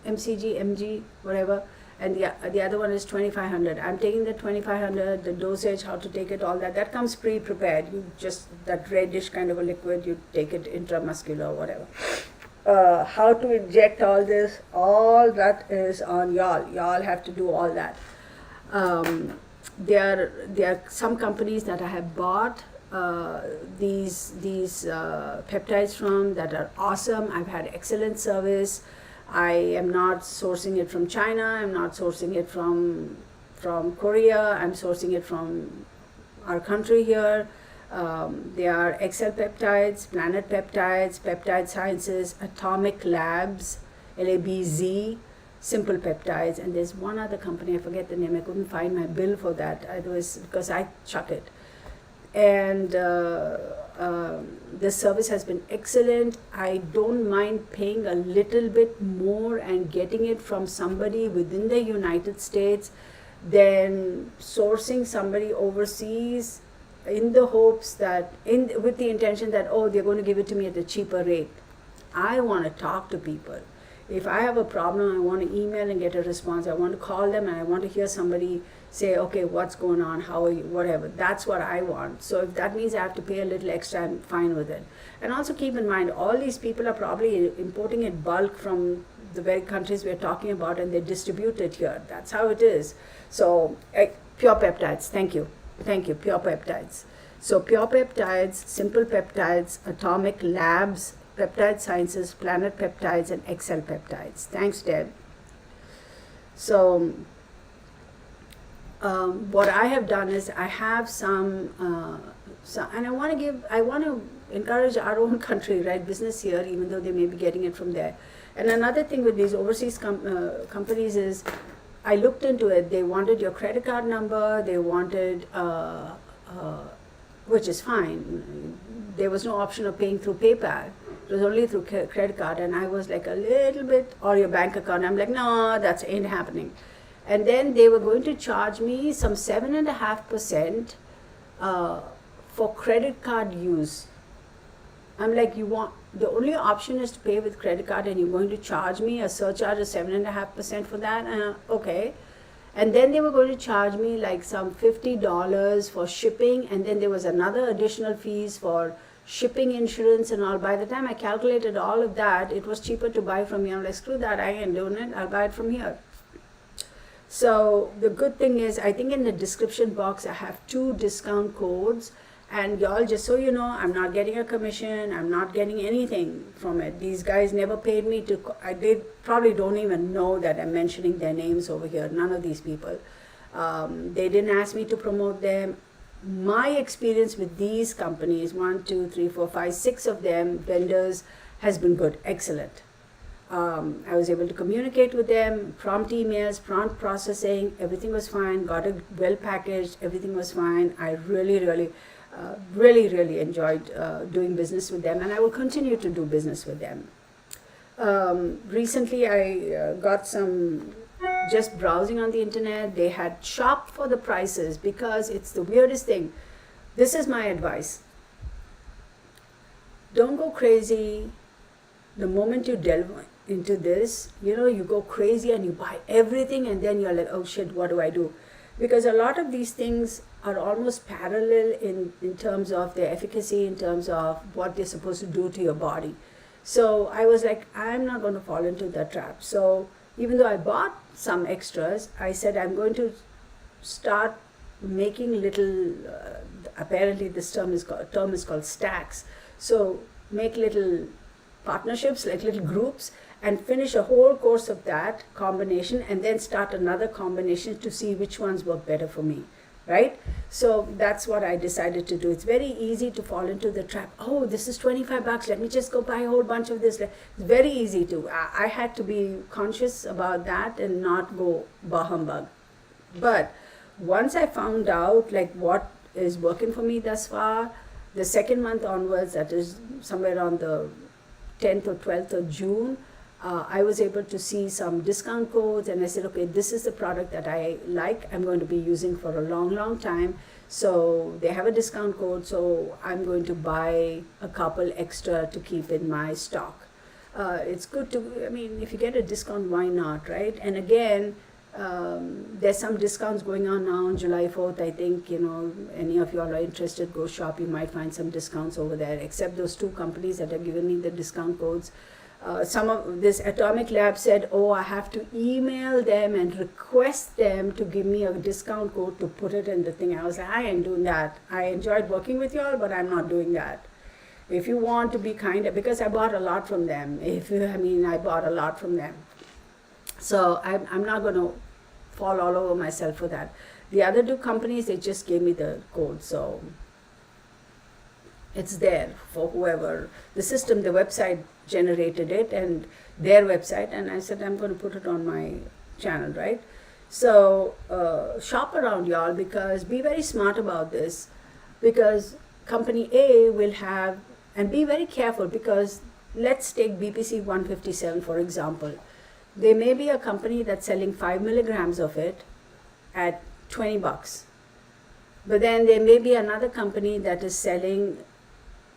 mg, whatever, and the other one is 2,500. I'm taking the 2,500, the dosage, how to take it, all that comes pre-prepared. You just, that reddish kind of a liquid, you take it intramuscular or whatever. How to inject all this, all that is on y'all. Y'all have to do all that. There are some companies that I have bought these peptides from that are awesome. I've had excellent service. I am not sourcing it from China. I'm not sourcing it from Korea. I'm sourcing it from our country here. They are XL Peptides, Planet Peptides, Peptide Sciences, Atomic Labs, LABZ, Simple Peptides, and there's one other company, I forget the name. I couldn't find my bill for that. It was because I chuck it. And the service has been excellent. I don't mind paying a little bit more and getting it from somebody within the United States than sourcing somebody overseas, in the hopes that, with the intention that, oh, they're going to give it to me at a cheaper rate. I want to talk to people. If I have a problem, I want to email and get a response. I want to call them and I want to hear somebody say, okay, what's going on, how are you, whatever. That's what I want. So if that means I have to pay a little extra, I'm fine with it. And also keep in mind, all these people are probably importing in bulk from the very countries we're talking about, and they distribute it here. That's how it is. So Pure Peptides, thank you, Pure Peptides. So Pure Peptides, Simple Peptides, Atomic Labs, Peptide Sciences, Planet Peptides, and XL Peptides. Thanks, Deb. So what I have done is I have some, and I want to encourage our own country, right, business here, even though they may be getting it from there. And another thing with these overseas companies is, I looked into it. They wanted your credit card number. They wanted, which is fine. There was no option of paying through PayPal. It was only through credit card, and I was like a little bit, or your bank account. I'm like, no, that ain't happening. And then they were going to charge me some 7.5% for credit card use. I'm like, the only option is to pay with credit card, and you're going to charge me a surcharge of 7.5% for that? Okay. And then they were going to charge me like some $50 for shipping, and then there was another additional fees for shipping, insurance, and all. By the time I calculated all of that, it was cheaper to buy from here. I'm like, screw that, I ain't doing it, I'll buy it from here. So the good thing is, I think in the description box I have 2 discount codes, and y'all, just so you know, I'm not getting a commission, I'm not getting anything from it. These guys never paid me they probably don't even know that I'm mentioning their names over here, none of these people. They didn't ask me to promote them. My experience with these companies, 1, 2, 3, 4, 5, 6 of them, vendors, has been good, excellent. I was able to communicate with them, prompt emails, prompt processing, everything was fine, got it well packaged, everything was fine. I really enjoyed doing business with them, and I will continue to do business with them. Recently I got some, just browsing on the internet, they had shop for the prices, because it's the weirdest thing. This is my advice. Don't go crazy the moment you delve into this. You go crazy and you buy everything, and then you're like, oh shit, what do I do? Because a lot of these things are almost parallel in terms of their efficacy, in terms of what they're supposed to do to your body. So I was like, I'm not going to fall into that trap. So even though I bought some extras, I said I'm going to start making little, apparently this term is called stacks. So make little partnerships, like little groups, and finish a whole course of that combination, and then start another combination to see which ones work better for me. right? So that's what I decided to do. It's very easy to fall into the trap. Oh, this is $25. Let me just go buy a whole bunch of this. It's very easy to. I had to be conscious about that and not go bah humbug. But once I found out like what is working for me thus far, the second month onwards, that is somewhere on the 10th or 12th of June, I was able to see some discount codes, and I said, okay, this is the product that I like. I'm going to be using for a long time. So they have a discount code, so I'm going to buy a couple extra to keep in my stock. It's good to, I mean, if you get a discount, why not, right? And again, there's some discounts going on now on July 4th. I think, any of you all are interested, go shop. You might find some discounts over there, except those two companies that have given me the discount codes. Some of this Atomic Lab said, oh, I have to email them and request them to give me a discount code to put it in the thing. I was like, I ain't doing that. I enjoyed working with y'all, but I'm not doing that. If you want to be kind of, because I bought a lot from them. I bought a lot from them. So I'm not going to fall all over myself for that. The other two companies, they just gave me the code. So it's there for whoever, the system, the website generated it, and their website, and I said I'm going to put it on my channel, right? So shop around, y'all, because be very smart about this, because company A will have, and be very careful, because let's take BPC 157 for example. There may be a company that's selling 5 milligrams of it at $20, but then there may be another company that is selling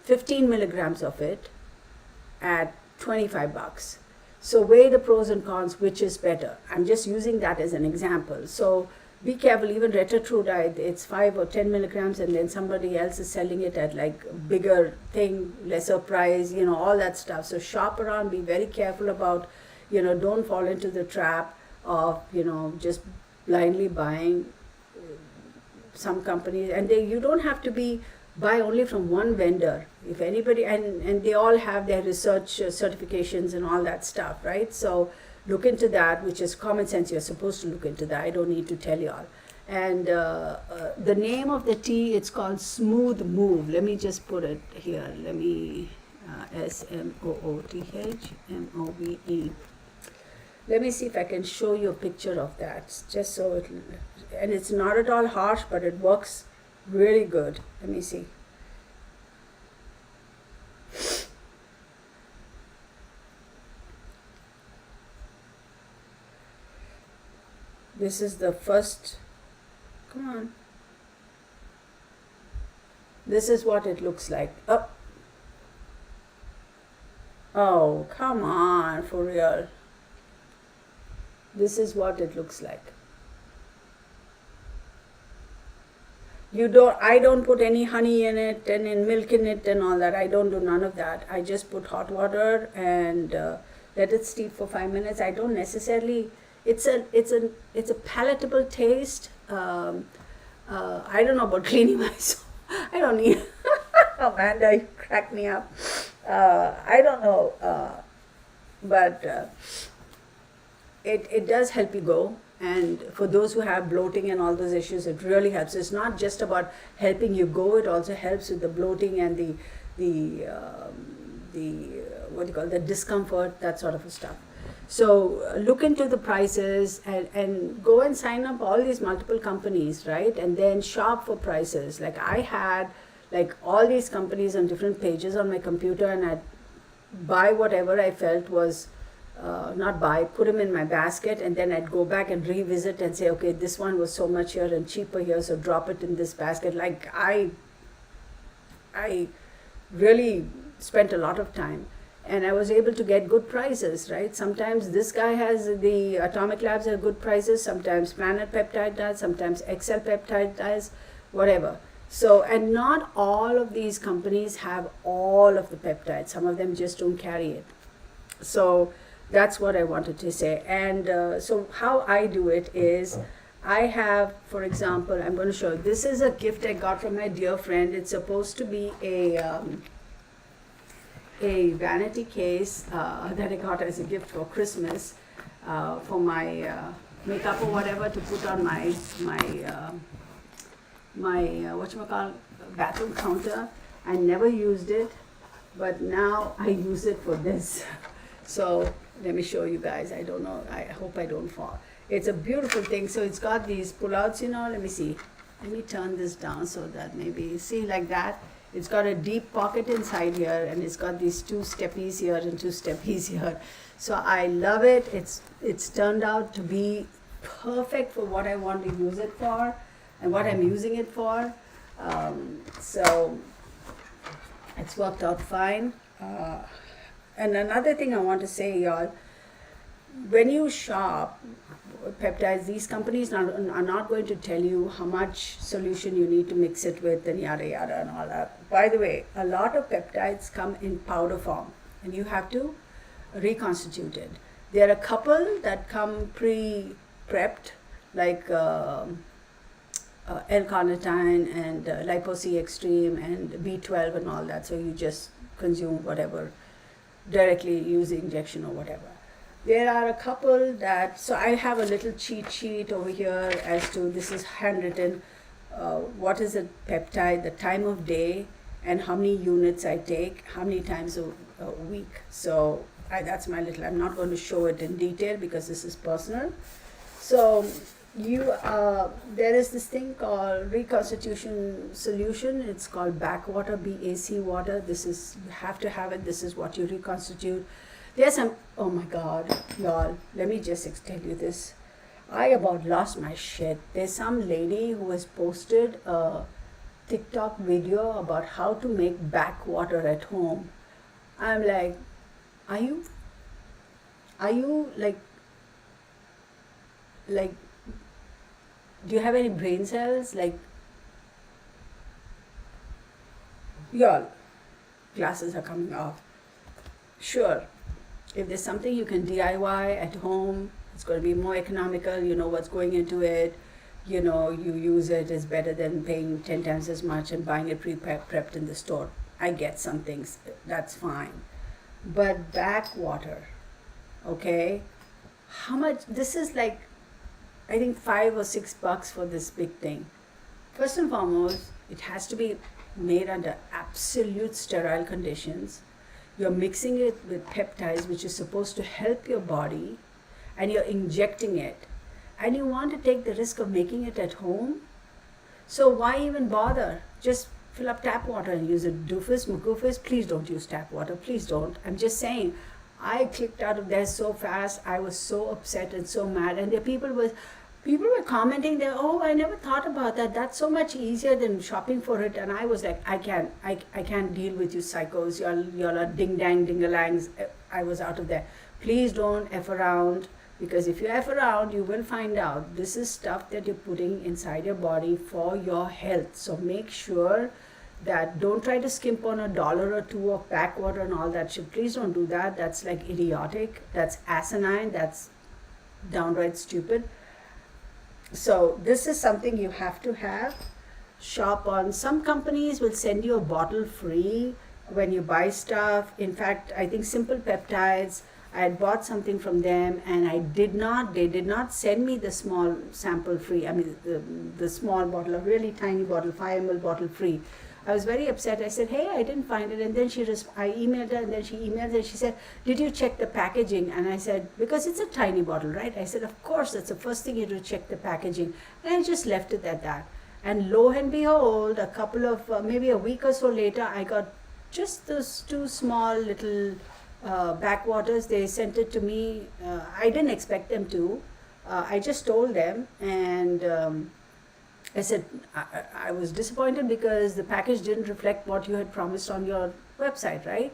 15 milligrams of it at $25. So weigh the pros and cons, which is better. I'm just using that as an example. So be careful. Even Retatrutide, it's 5 or 10 milligrams, and then somebody else is selling it at like bigger thing, lesser price, all that stuff. So shop around, be very careful about, don't fall into the trap of, just blindly buying some companies. And you don't have to buy only from one vendor. If anybody, and they all have their research certifications and all that stuff, right? So look into that, which is common sense. You're supposed to look into that. I don't need to tell you all. And the name of the tea, it's called Smooth Move. Let me just put it here. Let me, SMOOTHMOVE. Let me see if I can show you a picture of that, just so it, and it's not at all harsh, but it works really good. Let me see. This is the first, come on. This is what it looks like. Oh, come on, for real. This is what it looks like. I don't put any honey in it and in milk in it and all that. I don't do none of that. I just put hot water and let it steep for 5 minutes. I don't necessarily, it's a palatable taste. I don't know about cleaning myself. I don't need, Amanda, you crack me up. I don't know, but it does help you go. And for those who have bloating and all those issues, it really helps. It's not just about helping you go; it also helps with the bloating and the the discomfort, that sort of stuff. So look into the prices and go and sign up all these multiple companies, right? And then shop for prices. Like I had like all these companies on different pages on my computer, and I'd buy whatever I felt was. Put them in my basket, and then I'd go back and revisit and say, okay, this one was so much here and cheaper here, so drop it in this basket. Like I really spent a lot of time, and I was able to get good prices, right? Sometimes this guy has, the Atomic Labs have good prices, sometimes Planet Peptide does, sometimes Excel Peptide does, whatever. So, and not all of these companies have all of the peptides. Some of them just don't carry it. So that's what I wanted to say. And so how I do it is, I have, for example, I'm going to show you. This is a gift I got from my dear friend. It's supposed to be a vanity case that I got as a gift for Christmas for my makeup or whatever, to put on my my whatchamacallit, bathroom counter. I never used it, but now I use it for this. So let me show you guys. I don't know. I hope I don't fall. It's a beautiful thing. So it's got these pullouts, you know. Let me see. Let me turn this down so that maybe, see, like that. It's got a deep pocket inside here, and it's got these two steppies here and two steppies here. So I love it. It's turned out to be perfect for what I want to use it for and what I'm using it for. So it's worked out fine. And another thing I want to say, y'all, when you shop peptides, these companies are not going to tell you how much solution you need to mix it with and yada yada and all that. By the way, a lot of peptides come in powder form and you have to reconstitute it. There are a couple that come pre-prepped, like L-carnitine and Lipo-C Extreme and B12 and all that, so you just consume whatever directly, use the injection or whatever. There are a couple that, so I have a little cheat sheet over here as to, this is handwritten, what is a peptide, the time of day, and how many units I take, how many times a week. So that's my little, I'm not going to show it in detail because this is personal. So there is this thing called reconstitution solution. It's called backwater, BAC water. This is, you have to have it. This is what you reconstitute. There's some, oh my God, y'all, let me just tell you this. I about lost my shit. There's some lady who has posted a TikTok video about how to make backwater at home. I'm like, are you like, do you have any brain cells? Like, y'all, glasses are coming off. Sure, if there's something you can DIY at home, it's going to be more economical, you know what's going into it, you know, you use it, is better than paying 10 times as much and buying it pre-prepped in the store. I get some things, that's fine. But backwater, okay, how much, this is like, I think $5 or $6 for this big thing. First and foremost, it has to be made under absolute sterile conditions. You're mixing it with peptides, which is supposed to help your body, and you're injecting it. And you want to take the risk of making it at home? So why even bother? Just fill up tap water and use it. Doofus, magoofus, please don't use tap water. Please don't. I'm just saying, I clicked out of there so fast. I was so upset and so mad. And there people were commenting there, oh, I never thought about that. That's so much easier than shopping for it. And I was like, I can't deal with you psychos. Y'all are ding-dang, ding-a-langs. I was out of there. Please don't F around, because if you F around, you will find out this is stuff that you're putting inside your body for your health. So make sure that don't try to skimp on $1 or $2 of backwater and all that shit. Please don't do that. That's like idiotic. That's asinine. That's downright stupid. So this is something you have to have. Shop on. Some companies will send you a bottle free when you buy stuff. In fact, I think Simple Peptides, I had bought something from them and they did not send me the small sample free. I mean, the small bottle, a really tiny bottle, 5 ml bottle free. I was very upset. I said, hey, I didn't find it. And then I emailed her, and then she emailed and she said, did you check the packaging? And I said, because it's a tiny bottle, right? I said, of course, that's the first thing you do, check the packaging. And I just left it at that. And lo and behold, a couple of, maybe a week or so later, I got just those 2 small little backwaters. They sent it to me. I didn't expect them to. I just told them, and I said, I was disappointed because the package didn't reflect what you had promised on your website, right?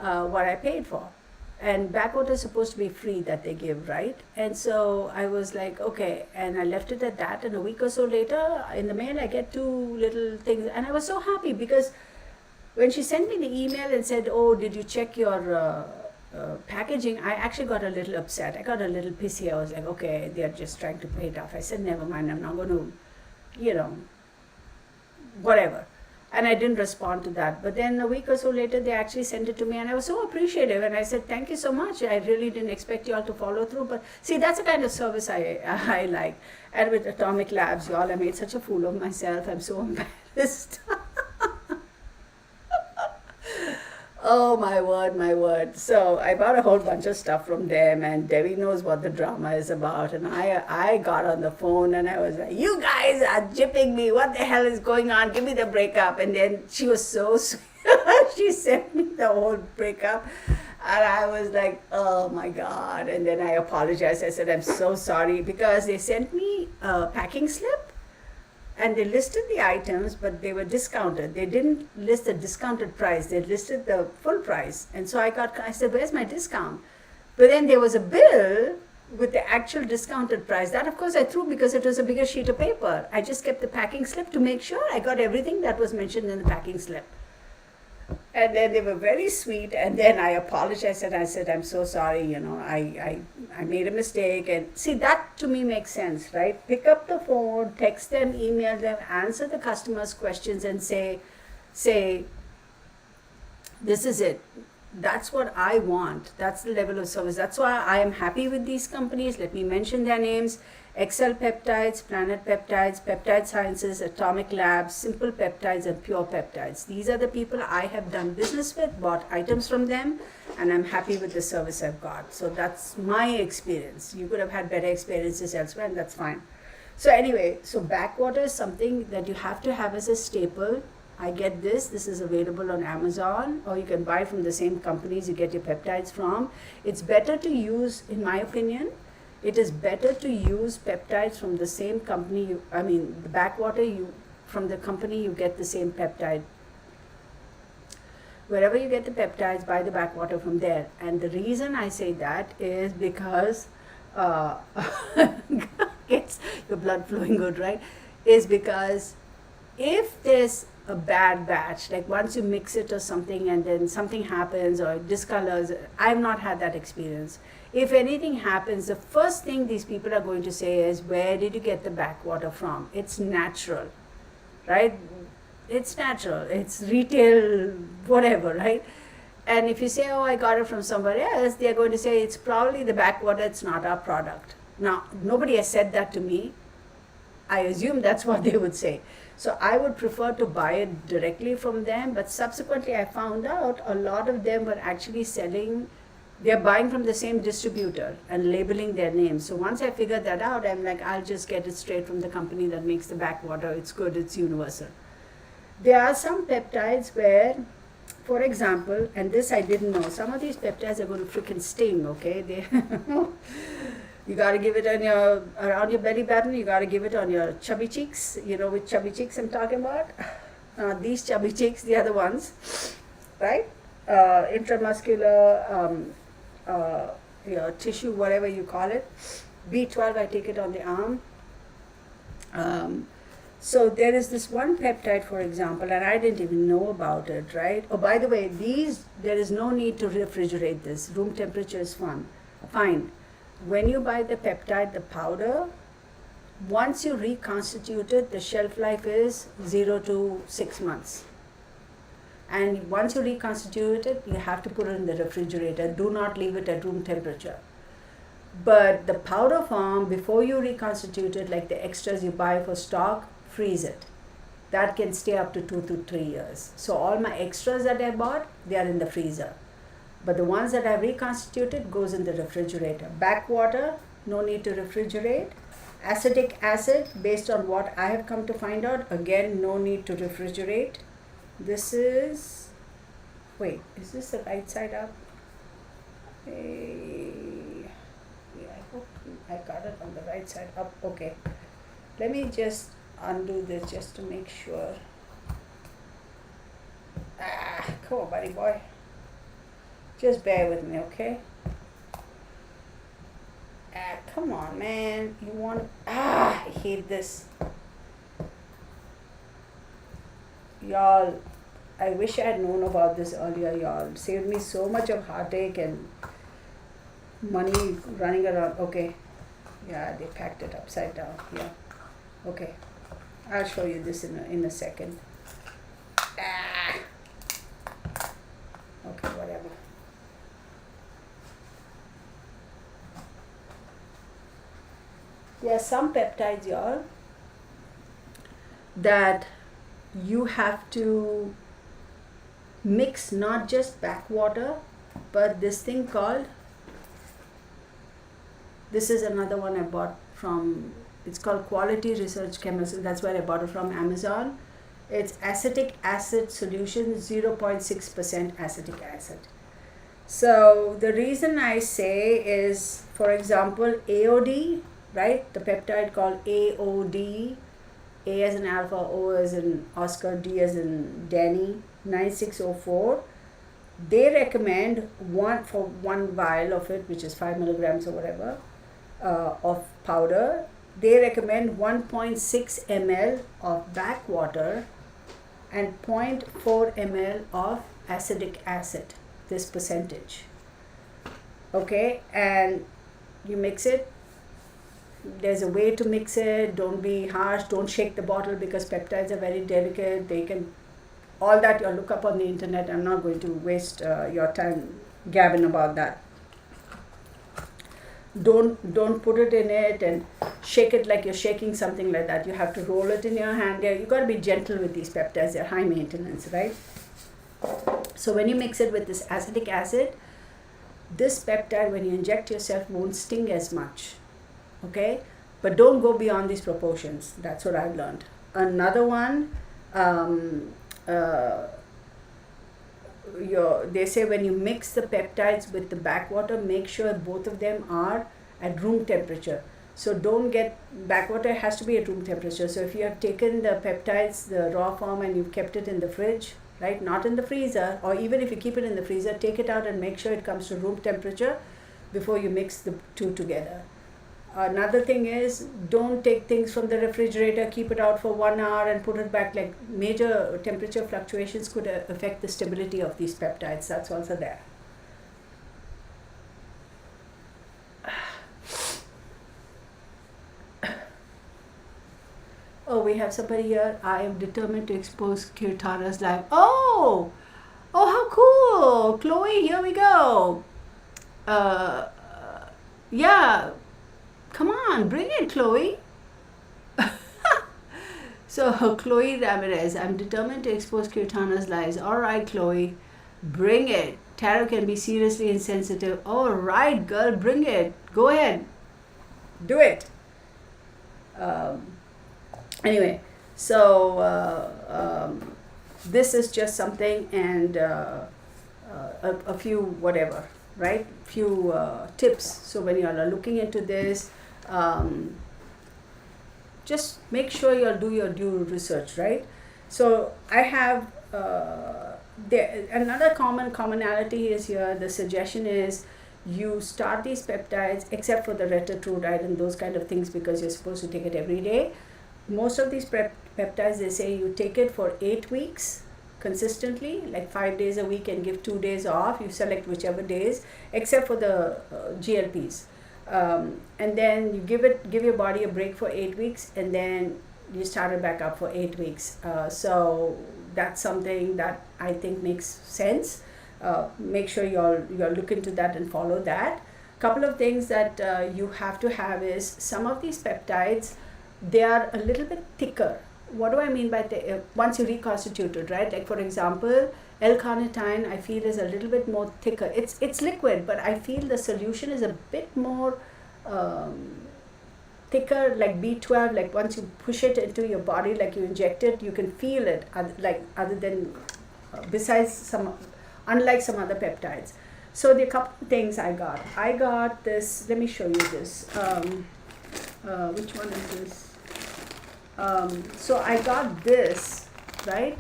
What I paid for. And backwater is supposed to be free that they give, right? And so I was like, okay. And I left it at that. And a week or so later, in the mail, I get 2 little things. And I was so happy because when she sent me the email and said, oh, did you check your packaging, I actually got a little upset. I got a little pissy. I was like, okay, they're just trying to play it off. I said, never mind, I'm not going to, whatever. And I didn't respond to that. But then a week or so later, they actually sent it to me, and I was so appreciative. And I said, "Thank you so much. I really didn't expect you all to follow through." But see, that's the kind of service I like. And with Atomic Labs, y'all, I made such a fool of myself. I'm so embarrassed. Oh, my word, my word. So I bought a whole bunch of stuff from them, and Debbie knows what the drama is about. And I got on the phone and I was like, "You guys are jipping me. What the hell is going on? Give me the breakup." And then she was so sweet. She sent me the whole breakup. And I was like, "Oh my God." And then I apologized. I said, "I'm so sorry," because they sent me a packing slip. And they listed the items, but they were discounted. They didn't list the discounted price. They listed the full price. And so I said, "Where's my discount?" But then there was a bill with the actual discounted price. That, of course, I threw because it was a bigger sheet of paper. I just kept the packing slip to make sure I got everything that was mentioned in the packing slip. And then they were very sweet, and then I apologized and I said, "I'm so sorry, I made a mistake." And see, that to me makes sense, right? Pick up the phone, text them, email them, answer the customers' questions, and say, "This is it. That's what I want. That's the level of service." That's why I am happy with these companies. Let me mention their names: Excel Peptides, Planet Peptides, Peptide Sciences, Atomic Labs, Simple Peptides, and Pure Peptides. These are the people I have done business with, bought items from them, and I'm happy with the service I've got. So that's my experience. You could have had better experiences elsewhere, and that's fine. So anyway, so backwater is something that you have to have as a staple. I get this. This is available on Amazon, or you can buy from the same companies you get your peptides from. It's better to use, in my opinion, it is better to use peptides from the same company. The backwater, from the company you get the same peptide. Wherever you get the peptides, buy the backwater from there. And the reason I say that is because gets your blood flowing good, right? Is because if there's a bad batch, like once you mix it or something and then something happens or it discolors, I've not had that experience. If anything happens, the first thing these people are going to say is, "Where did you get the backwater from?" It's natural, right? It's natural. It's retail, whatever, right? And if you say, "Oh, I got it from somewhere else," they're going to say, "It's probably the backwater, it's not our product." Now, nobody has said that to me. I assume that's what they would say. So I would prefer to buy it directly from them, but subsequently I found out a lot of them were actually they're buying from the same distributor and labeling their names. So once I figured that out, I'm like, I'll just get it straight from the company that makes the backwater. It's good, it's universal. There are some peptides where, for example, and this I didn't know, some of these peptides are going to freaking sting, okay? You got to give it around your belly button. You got to give it on your chubby cheeks. You know which chubby cheeks I'm talking about? These chubby cheeks, the other ones, right? Intramuscular tissue, whatever you call it. B12, I take it on the arm. So there is this one peptide, for example, and I didn't even know about it, right? Oh, by the way, there is no need to refrigerate this. Room temperature is fine. When you buy the peptide, the powder, once you reconstitute it, the shelf life is 0 to 6 months. And once you reconstitute it, you have to put it in the refrigerator. Do not leave it at room temperature. But the powder form, before you reconstitute it, like the extras you buy for stock, freeze it. That can stay up to 2 to 3 years. So all my extras that I bought, they are in the freezer. But the ones that I reconstituted goes in the refrigerator. Backwater, no need to refrigerate. Acetic acid, based on what I have come to find out, again, no need to refrigerate. This is, wait, is this the right side up? Hey, yeah, I hope I got it on the right side up. Okay, let me just undo this just to make sure. Come on, buddy boy. Just bear with me, okay? Come on, man. You want to... I hate this. Y'all, I wish I had known about this earlier, y'all. It saved me so much of heartache and money running around. Okay. Yeah, they packed it upside down. Yeah. Okay. I'll show you this in a second. whatever. There are some peptides, y'all, that you have to mix not just backwater, but this thing called, this is another one I bought from, it's called Quality Research Chemistry. That's where I bought it from Amazon. It's acetic acid solution, 0.6% acetic acid. So the reason I say is, for example, AOD, right? The peptide called AOD, A as in alpha, O as in Oscar, D as in Danny, 9604. They recommend one vial of it, which is 5 milligrams or whatever, of powder. They recommend 1.6 ml of backwater and 0.4 ml of acetic acid, this percentage. Okay, and you mix it. There's a way to mix it. Don't be harsh. Don't shake the bottle because peptides are very delicate. They can, all that you'll look up on the internet. I'm not going to waste your time gabbing about that. Don't put it in it and shake it like you're shaking something like that. You have to roll it in your hand. You got to be gentle with these peptides. They're high maintenance, right? So when you mix it with this acetic acid, this peptide, when you inject yourself, won't sting as much. Okay, but don't go beyond these proportions. That's what I've learned. Another one, they say when you mix the peptides with the backwater, make sure both of them are at room temperature. So don't get, backwater has to be at room temperature. So if you have taken the peptides, the raw form, and you've kept it in the fridge, right, not in the freezer, or even if you keep it in the freezer, take it out and make sure it comes to room temperature before you mix the two together. Another thing is, don't take things from the refrigerator, keep it out for 1 hour and put it back. Like major temperature fluctuations could affect the stability of these peptides. That's also there. Oh, we have somebody here. I am determined to expose Kirtana's life. Oh, how cool. Chloe, here we go. Yeah. Come on, bring it, Chloe. So, Chloe Ramirez, I'm determined to expose Kirtana's lies. All right, Chloe, bring it. Tarot can be seriously insensitive. All right, girl, bring it. Go ahead. Do it. Anyway, so this is just something, and a few whatever, right? Few tips. So when you are looking into this, just make sure you'll do your due research, right? So I have another commonality is here. The suggestion is you start these peptides, except for the retatrutide and those kind of things, because you're supposed to take it every day. Most of these peptides, they say you take it for 8 weeks consistently, like 5 days a week, and give 2 days off. You select whichever days, except for the GLPs. And then you give your body a break for 8 weeks, and then you start it back up for 8 weeks. So that's something that I think makes sense. Make sure you'll look into that and follow that. Couple of things that you have to have is, some of these peptides, they are a little bit thicker. What do I mean by once you reconstitute it, right? Like for example, L-carnitine I feel is a little bit more thicker. It's liquid, but I feel the solution is a bit more thicker, like B12. Like once you push it into your body, like you inject it, you can feel it. Other than unlike some other peptides. So the couple of things I got this. Let me show you this. Which one is this? So I got this, right?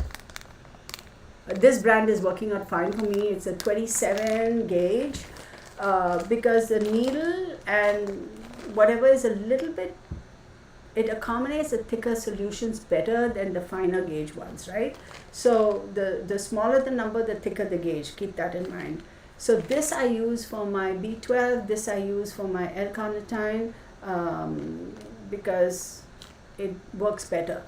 This brand is working out fine for me. It's a 27 gauge because the needle and whatever is a little bit, it accommodates the thicker solutions better than the finer gauge ones, right? So the smaller the number, the thicker the gauge. Keep that in mind. So this I use for my B12. This I use for my L-carnitine because it works better.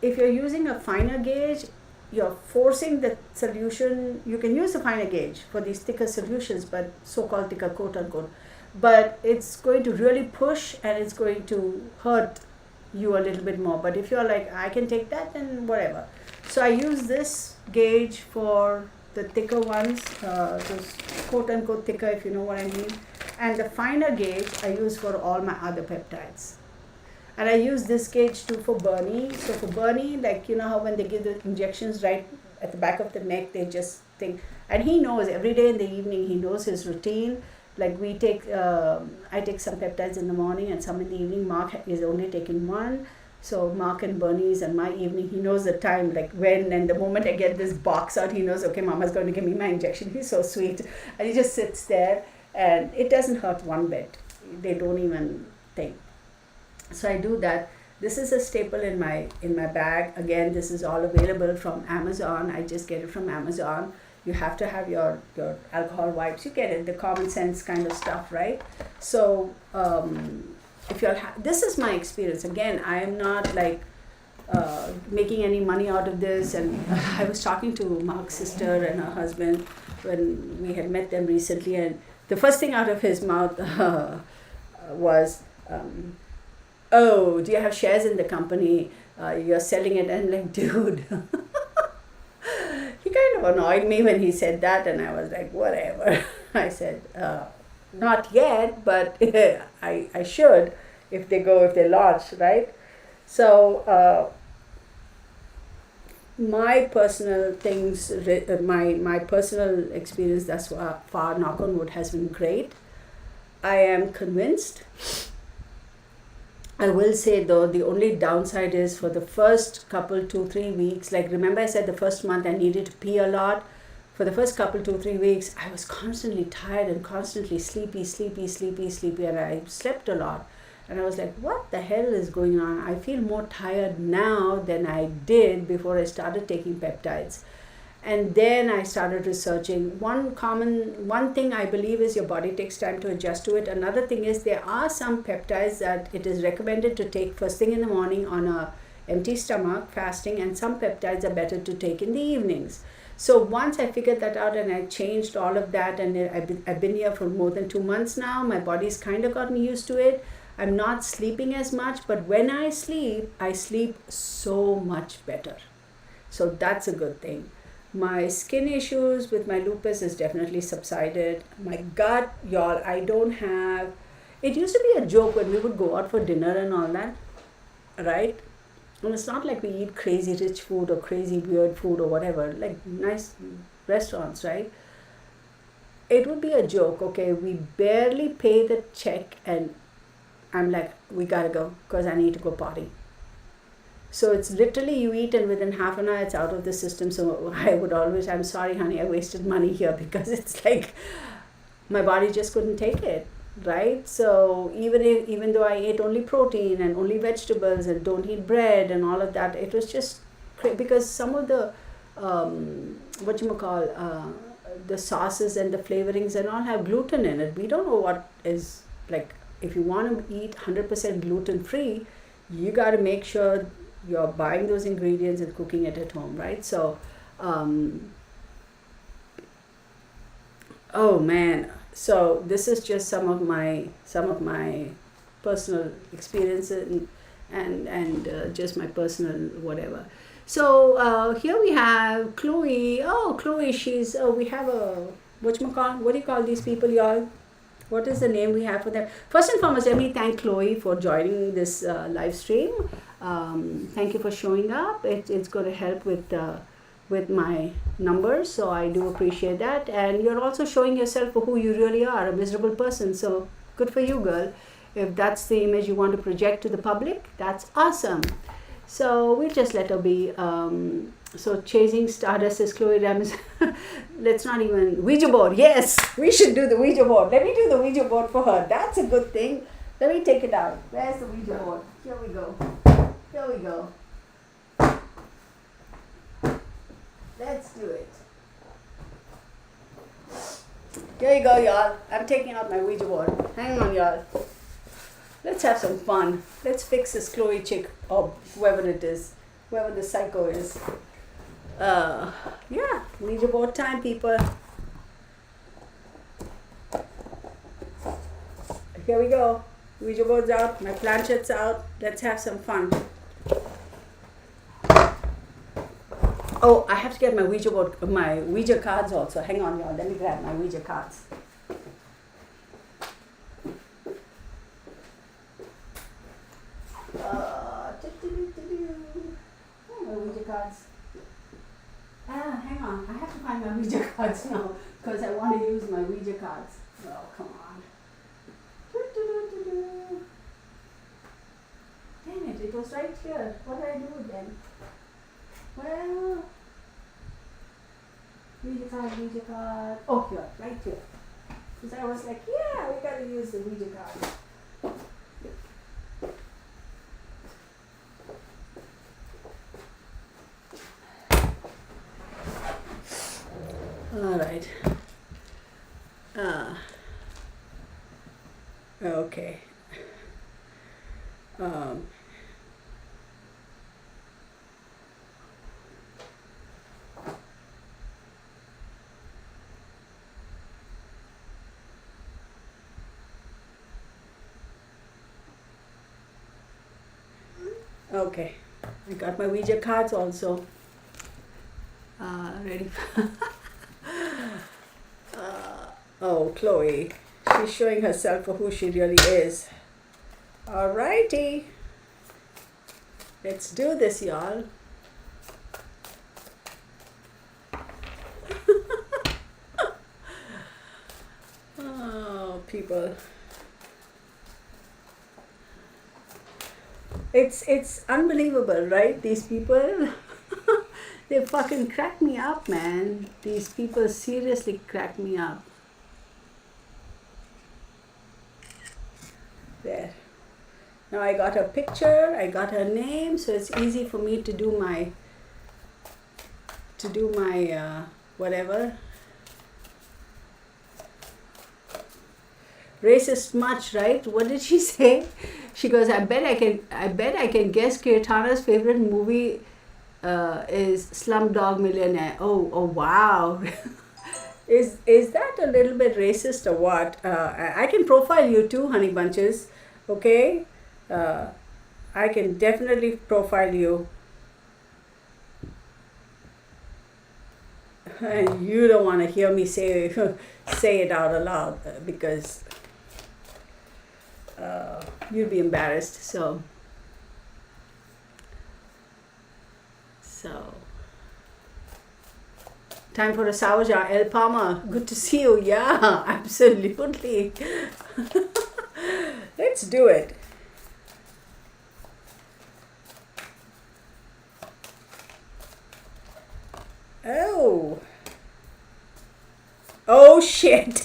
If you're using a finer gauge, you're forcing the solution. You can use the finer gauge for these thicker solutions, but so-called thicker, quote unquote, but it's going to really push and it's going to hurt you a little bit more. But if you're like, I can take that, then whatever. So I use this gauge for the thicker ones, those quote unquote thicker, if you know what I mean. And the finer gauge I use for all my other peptides. And I use this gauge too for Bernie. So for Bernie, like, you know how when they give the injections right at the back of the neck, they just think, and he knows every day in the evening, he knows his routine. Like we take, I take some peptides in the morning and some in the evening. Mark is only taking one. So Mark and Bernie's and my evening, he knows the time, like when, and the moment I get this box out, he knows, okay, Mama's going to give me my injection. He's so sweet. And he just sits there and it doesn't hurt one bit. They don't even think. So I do that. This is a staple in my bag. Again, this is all available from Amazon. I just get it from Amazon. You have to have your alcohol wipes. You get it, the common sense kind of stuff, right? So if you're this is my experience. Again, I am not like making any money out of this. And I was talking to Mark's sister and her husband when we had met them recently, and the first thing out of his mouth was, oh, do you have shares in the company? You're selling it. And I'm like, dude. He kind of annoyed me when he said that, and I was like, whatever. I said, not yet, but I should if they launch, right? So my personal things, my personal experience thus far, knock on wood, has been great. I am convinced. I will say though, the only downside is for the first couple 2-3 weeks, like remember I said the first month I needed to pee a lot. For the first couple 2-3 weeks, I was constantly tired and constantly sleepy, and I slept a lot. And I was like, what the hell is going on? I feel more tired now than I did before I started taking peptides. And then I started researching. One thing I believe is your body takes time to adjust to it. Another thing is there are some peptides that it is recommended to take first thing in the morning on a empty stomach, fasting, and some peptides are better to take in the evenings. So once I figured that out and I changed all of that, and I've been here for more than 2 months now, my body's kind of gotten used to it. I'm not sleeping as much, but when I sleep so much better. So that's a good thing. My skin issues with my lupus is definitely subsided. My gut, y'all, I don't have... It used to be a joke when we would go out for dinner and all that, right? And it's not like we eat crazy rich food or crazy weird food or whatever, like nice restaurants, right? It would be a joke, okay? We barely pay the check and I'm like, we gotta go because I need to go potty. So it's literally you eat and within half an hour it's out of the system. So I would always, I'm sorry honey, I wasted money here, because it's like my body just couldn't take it, right? So even though I ate only protein and only vegetables and don't eat bread and all of that, it was just because some of the the sauces and the flavorings and all have gluten in it. We don't know what is, like, if you want to eat 100% gluten free, you got to make sure you're buying those ingredients and cooking it at home, right? So oh man, so this is just some of my personal experiences and just my personal whatever. So here we have Chloe. Oh, Chloe, we have a what do you call these people, y'all? What is the name we have for them? First and foremost, let me thank Chloe for joining this live stream. Thank you for showing up. It's going to help with my numbers, so I do appreciate that. And you're also showing yourself for who you really are, a miserable person. So good for you, girl. If that's the image you want to project to the public, that's awesome. So we'll just let her be. So chasing Stardust is Chloe Rams. Let's not even... Ouija board. Yes, we should do the Ouija board. Let me do the Ouija board for her. That's a good thing. Let me take it out. Where's the Ouija board? Here we go. Here we go. Let's do it. Here you go, y'all. I'm taking out my Ouija board. Hang on, y'all. Let's have some fun. Let's fix this Chloe chick or whoever it is. Whoever the psycho is. Uh, yeah, Ouija board time, people. Here we go. Ouija board's out. My planchett's out. Let's have some fun. Oh, I have to get my Ouija board, my Ouija cards also. Hang on, y'all. Let me grab my Ouija cards. Oh, my Ouija cards. Hang on. I have to find my Ouija cards now because I want to use my Ouija cards. Oh, come on. Damn it, it was right here. What did I do with them? Well, Ouija card. Oh, here, right here. Because I was like, yeah, we gotta use the Ouija card. All right. Okay. Okay. I got my Ouija cards also. Ready? Oh, Chloe. She's showing herself for who she really is. Alrighty. Let's do this, y'all. Oh, people. It's unbelievable, right? These people, they fucking crack me up, man. These people seriously crack me up. There. Now I got her picture, I got her name, so it's easy for me to do my whatever. Racist much, right? What did she say? She goes, I bet I can guess Kirtana's favorite movie is Slumdog Millionaire. Oh wow. Is that a little bit racist or what? I can profile you too, honey bunches. Okay? I can definitely profile you. And you don't want to hear me say it out aloud because you'd be embarrassed. So time for a Sauja. El Palma, good to see you. Yeah, absolutely. Let's do it. Oh shit.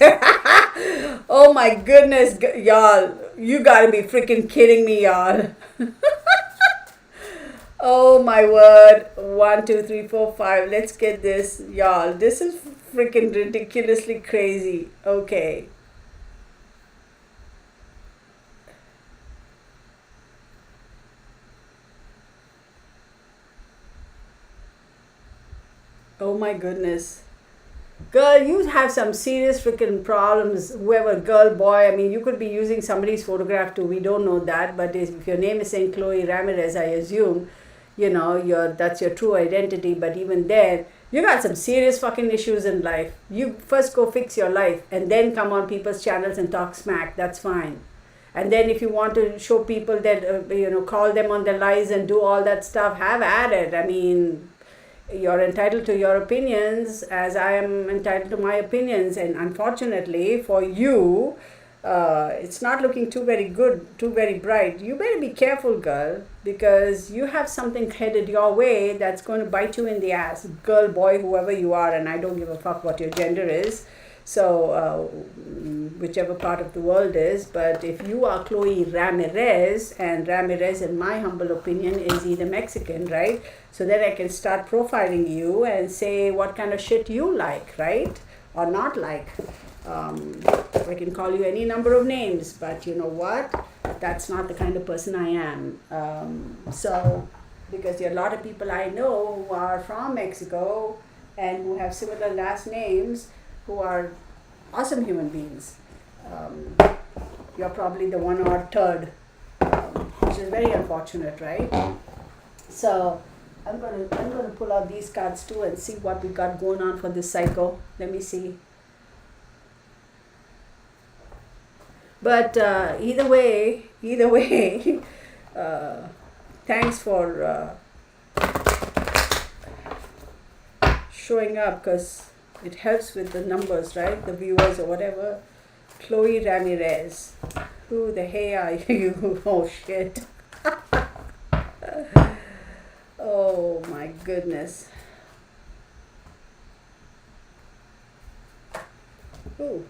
Oh my goodness, y'all. You gotta be freaking kidding me, y'all. Oh my word. 1, 2, 3, 4, 5. Let's get this, y'all. This is freaking ridiculously crazy. Okay. Oh my goodness. Girl, you have some serious freaking problems. Whoever, girl, boy, I mean, you could be using somebody's photograph too. We don't know that. But if your name is St. Chloe Ramirez, I assume, that's your true identity. But even then, you got some serious fucking issues in life. You first go fix your life and then come on people's channels and talk smack. That's fine. And then if you want to show people that, call them on their lies and do all that stuff, have at it. I mean, you're entitled to your opinions as I am entitled to my opinions. And unfortunately for you, it's not looking too very good, too very bright. You better be careful, girl, because you have something headed your way that's going to bite you in the ass. Girl, boy, whoever you are, and I don't give a fuck what your gender is. So, whichever part of the world is, but if you are Chloe Ramirez, and Ramirez, in my humble opinion, is either Mexican, right? So then I can start profiling you and say what kind of shit you like, right? Or not like. I can call you any number of names, but you know what? That's not the kind of person I am. So because there are a lot of people I know who are from Mexico and who have similar last names who are awesome human beings. Um, you're probably the one or third, which is very unfortunate, right? So I'm gonna pull out these cards too and see what we got going on for this cycle. Let me see. But either way, thanks for showing up, because it helps with the numbers, right? The viewers or whatever. Chloe Ramirez. Who the hey are you? Oh shit. Oh my goodness. Ooh.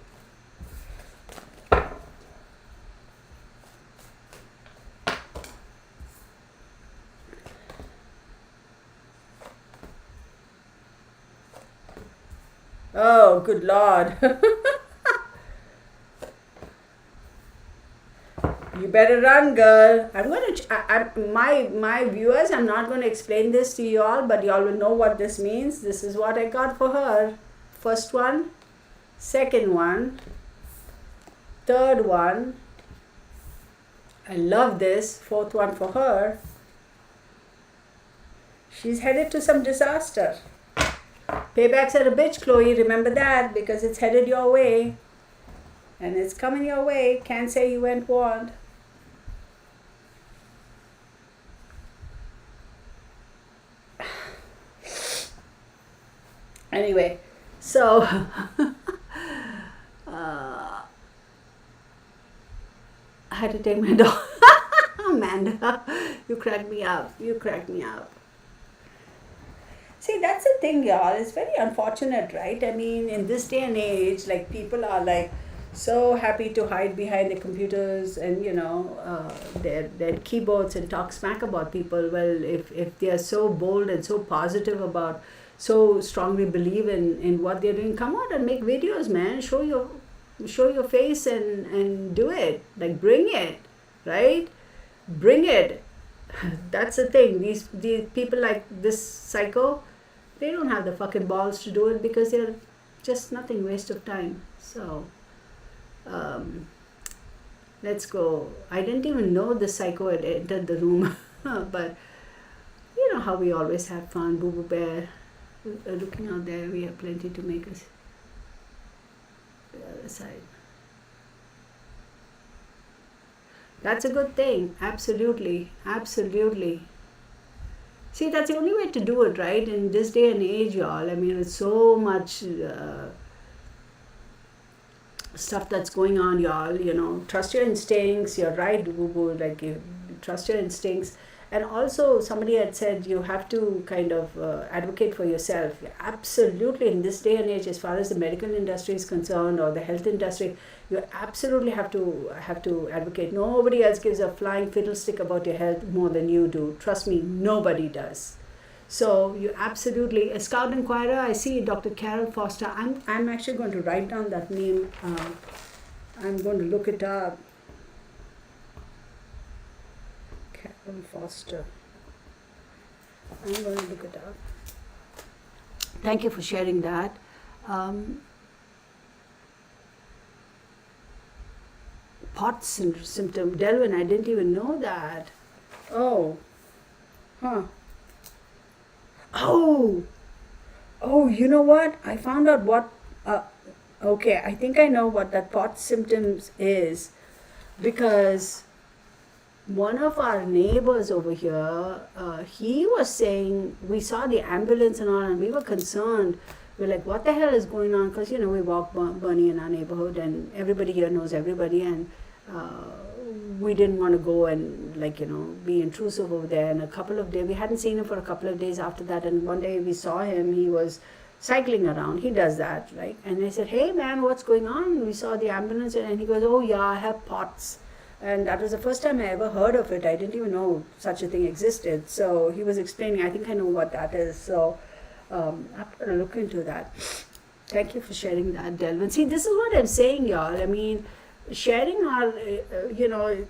Oh, good Lord. You better run, girl. I'm going to, my viewers, I'm not going to explain this to you all, but you all will know what this means. This is what I got for her. First one, second one, third one. I love this. Fourth one for her. She's headed to some disaster. Payback's at a bitch, Chloe. Remember that, because it's headed your way. And it's coming your way. Can't say you went warned. Anyway, so I had to take my dog. Amanda, you cracked me up. You cracked me up. See, that's the thing, y'all. It's very unfortunate, right? I mean, in this day and age, like, people are like so happy to hide behind the computers and, you know, their keyboards and talk smack about people. Well, if they are so bold and so positive about, so strongly believe in what they're doing, come out and make videos, man. Show your face and do it. Like, bring it, right? Bring it. That's the thing. These people like this psycho, they don't have the fucking balls to do it because they're just nothing, waste of time. So let's go. I didn't even know the psycho had entered the room. But you know how we always have fun. Boo Boo Bear looking out there. We have plenty to make us the other side. That's a good thing. Absolutely. Absolutely. See, that's the only way to do it, right? In this day and age, y'all. I mean, with so much stuff that's going on, y'all. You know, trust your instincts. You're right, Boo Boo. Like, you trust your instincts. And also, somebody had said you have to kind of advocate for yourself. Absolutely, in this day and age, as far as the medical industry is concerned or the health industry, you absolutely have to advocate. Nobody else gives a flying fiddlestick about your health more than you do. Trust me, nobody does. So you absolutely, a Scout Inquirer. I see Dr. Carol Foster. I'm actually going to write down that name. I'm going to look it up. Carol Foster. I'm going to look it up. Thank you for sharing that. POTS symptom. Delvin, I didn't even know that. Oh. Huh. Oh, you know what? I found out what, okay, I think I know what that POTS symptoms is, because one of our neighbors over here, he was saying, we saw the ambulance and all, and we were concerned. We're like, what the hell is going on? Because, you know, we walk Bunny in our neighborhood, and everybody here knows everybody, and we didn't want to go and, like, you know, be intrusive over there. And a couple of days, we hadn't seen him for a couple of days after that, and one day we saw him. He was cycling around. He does that, right? And I said, hey man, what's going on? We saw the ambulance. And he goes, oh yeah, I have POTS. And that was the first time I ever heard of it. I didn't even know such a thing existed. So he was explaining, I think I know what that is. So I'm going to look into that. Thank you for sharing that, Delvin. See, this is what I'm saying, y'all. I mean, sharing our, you know,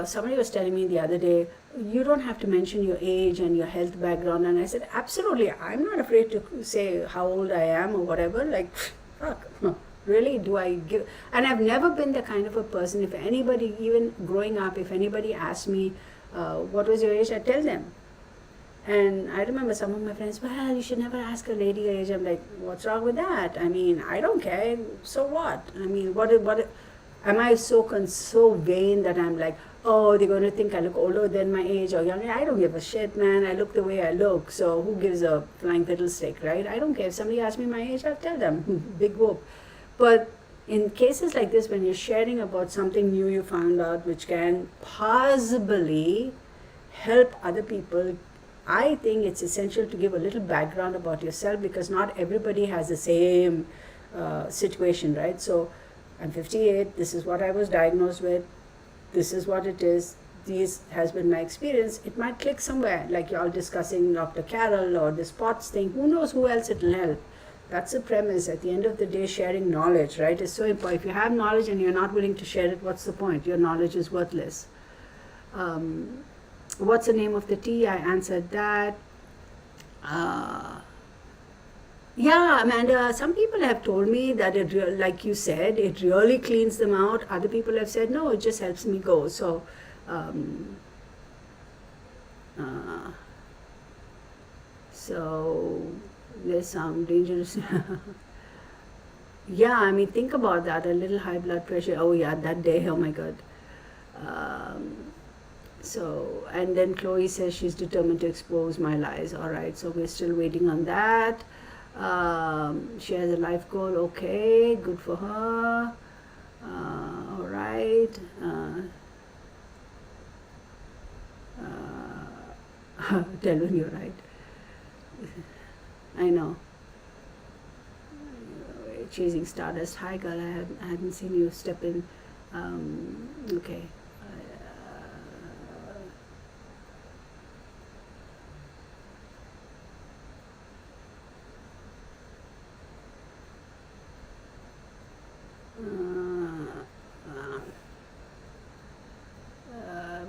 somebody was telling me the other day, you don't have to mention your age and your health background. And I said, absolutely, I'm not afraid to say how old I am or whatever. Like, fuck, really, do I give? And I've never been the kind of a person, if anybody, even growing up, if anybody asked me, what was your age, I tell them. And I remember some of my friends, well, you should never ask a lady her age. I'm like, what's wrong with that? I mean, I don't care. So what? I mean, what am I so vain that I'm like, oh, they're going to think I look older than my age or younger? I don't give a shit, man. I look the way I look. So who gives a flying fiddlestick, right? I don't care. If somebody asks me my age, I'll tell them. Big whoop. But in cases like this, when you're sharing about something new you found out, which can possibly help other people, I think it's essential to give a little background about yourself, because not everybody has the same situation, right? So I'm 58, this is what I was diagnosed with, this is what it is, this has been my experience. It might click somewhere, like you're all discussing Dr. Carol or the spots thing. Who knows who else it'll help? That's the premise. At the end of the day, sharing knowledge, right, is so important. If you have knowledge and you're not willing to share it, what's the point? Your knowledge is worthless. What's the name of the tea? I answered that. Yeah, Amanda, some people have told me that like you said, it really cleans them out. Other people have said, no, it just helps me go. So, so there's some dangerous. Yeah, I mean, think about that. A little high blood pressure. Oh yeah, that day. Oh my God. So, and then Chloe says she's determined to expose my lies. All right, so we're still waiting on that. She has a life goal. Okay, good for her. All right. Tell when you're right. I know. Chasing Stardust. Hi, girl. I hadn't seen you step in. Okay.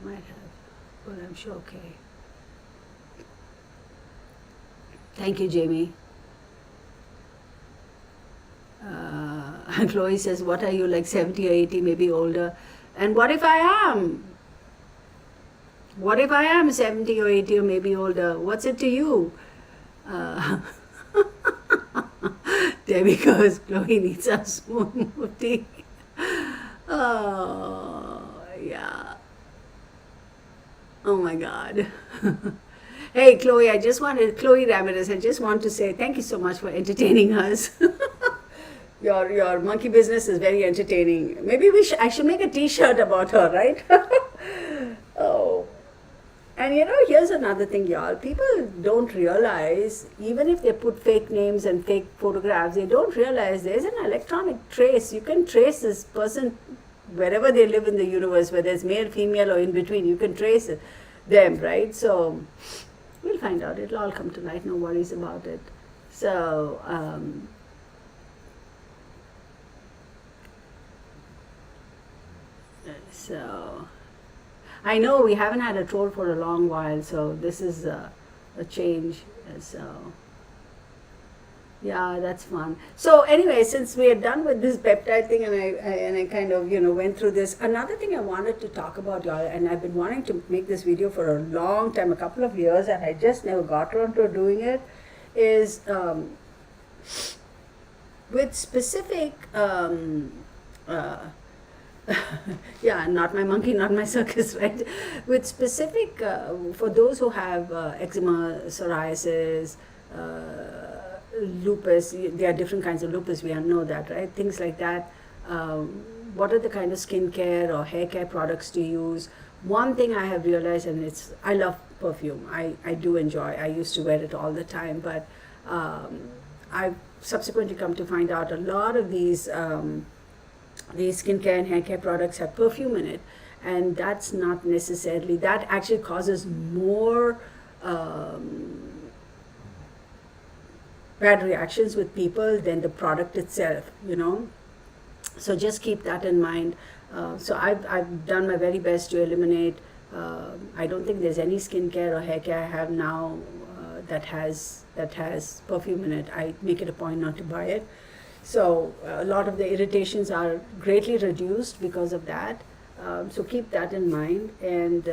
Might have, but I'm sure okay. Thank you, Jamie. Chloe says, what are you, like 70 or 80, maybe older? And what if I am? What if I am 70 or 80 or maybe older? What's it to you? Debbie goes, Chloe needs a spoon of tea. Oh, yeah. Oh my God. Hey, Chloe, Chloe Ramirez, I just want to say thank you so much for entertaining us. Your monkey business is very entertaining. Maybe I should make a t-shirt about her, right? Oh. And here's another thing, y'all. People don't realize, even if they put fake names and fake photographs, they don't realize there's an electronic trace. You can trace this person wherever they live in the universe, whether it's male, female, or in between. You can trace them, right? So we'll find out. It'll all come to light. No worries about it. So, I know we haven't had a troll for a long while, so this is a change. So, yeah, that's fun. So anyway, since we are done with this peptide thing, and I kind of went through this, another thing I wanted to talk about, y'all, and I've been wanting to make this video for a long time, a couple of years, and I just never got around to doing it, is with specific yeah, not my monkey, not my circus, right? With specific, for those who have eczema, psoriasis, lupus, there are different kinds of lupus, we all know that, right? Things like that. What are the kind of skincare or hair care products to use? One thing I have realized, and I love perfume. I do enjoy. I used to wear it all the time, but I've subsequently come to find out a lot of these skincare and hair care products have perfume in it, and that's not necessarily, that actually causes more bad reactions with people than the product itself, So just keep that in mind. So I've done my very best to eliminate. I don't think there's any skincare or hair care I have now that has perfume in it. I make it a point not to buy it. So a lot of the irritations are greatly reduced because of that. So keep that in mind. And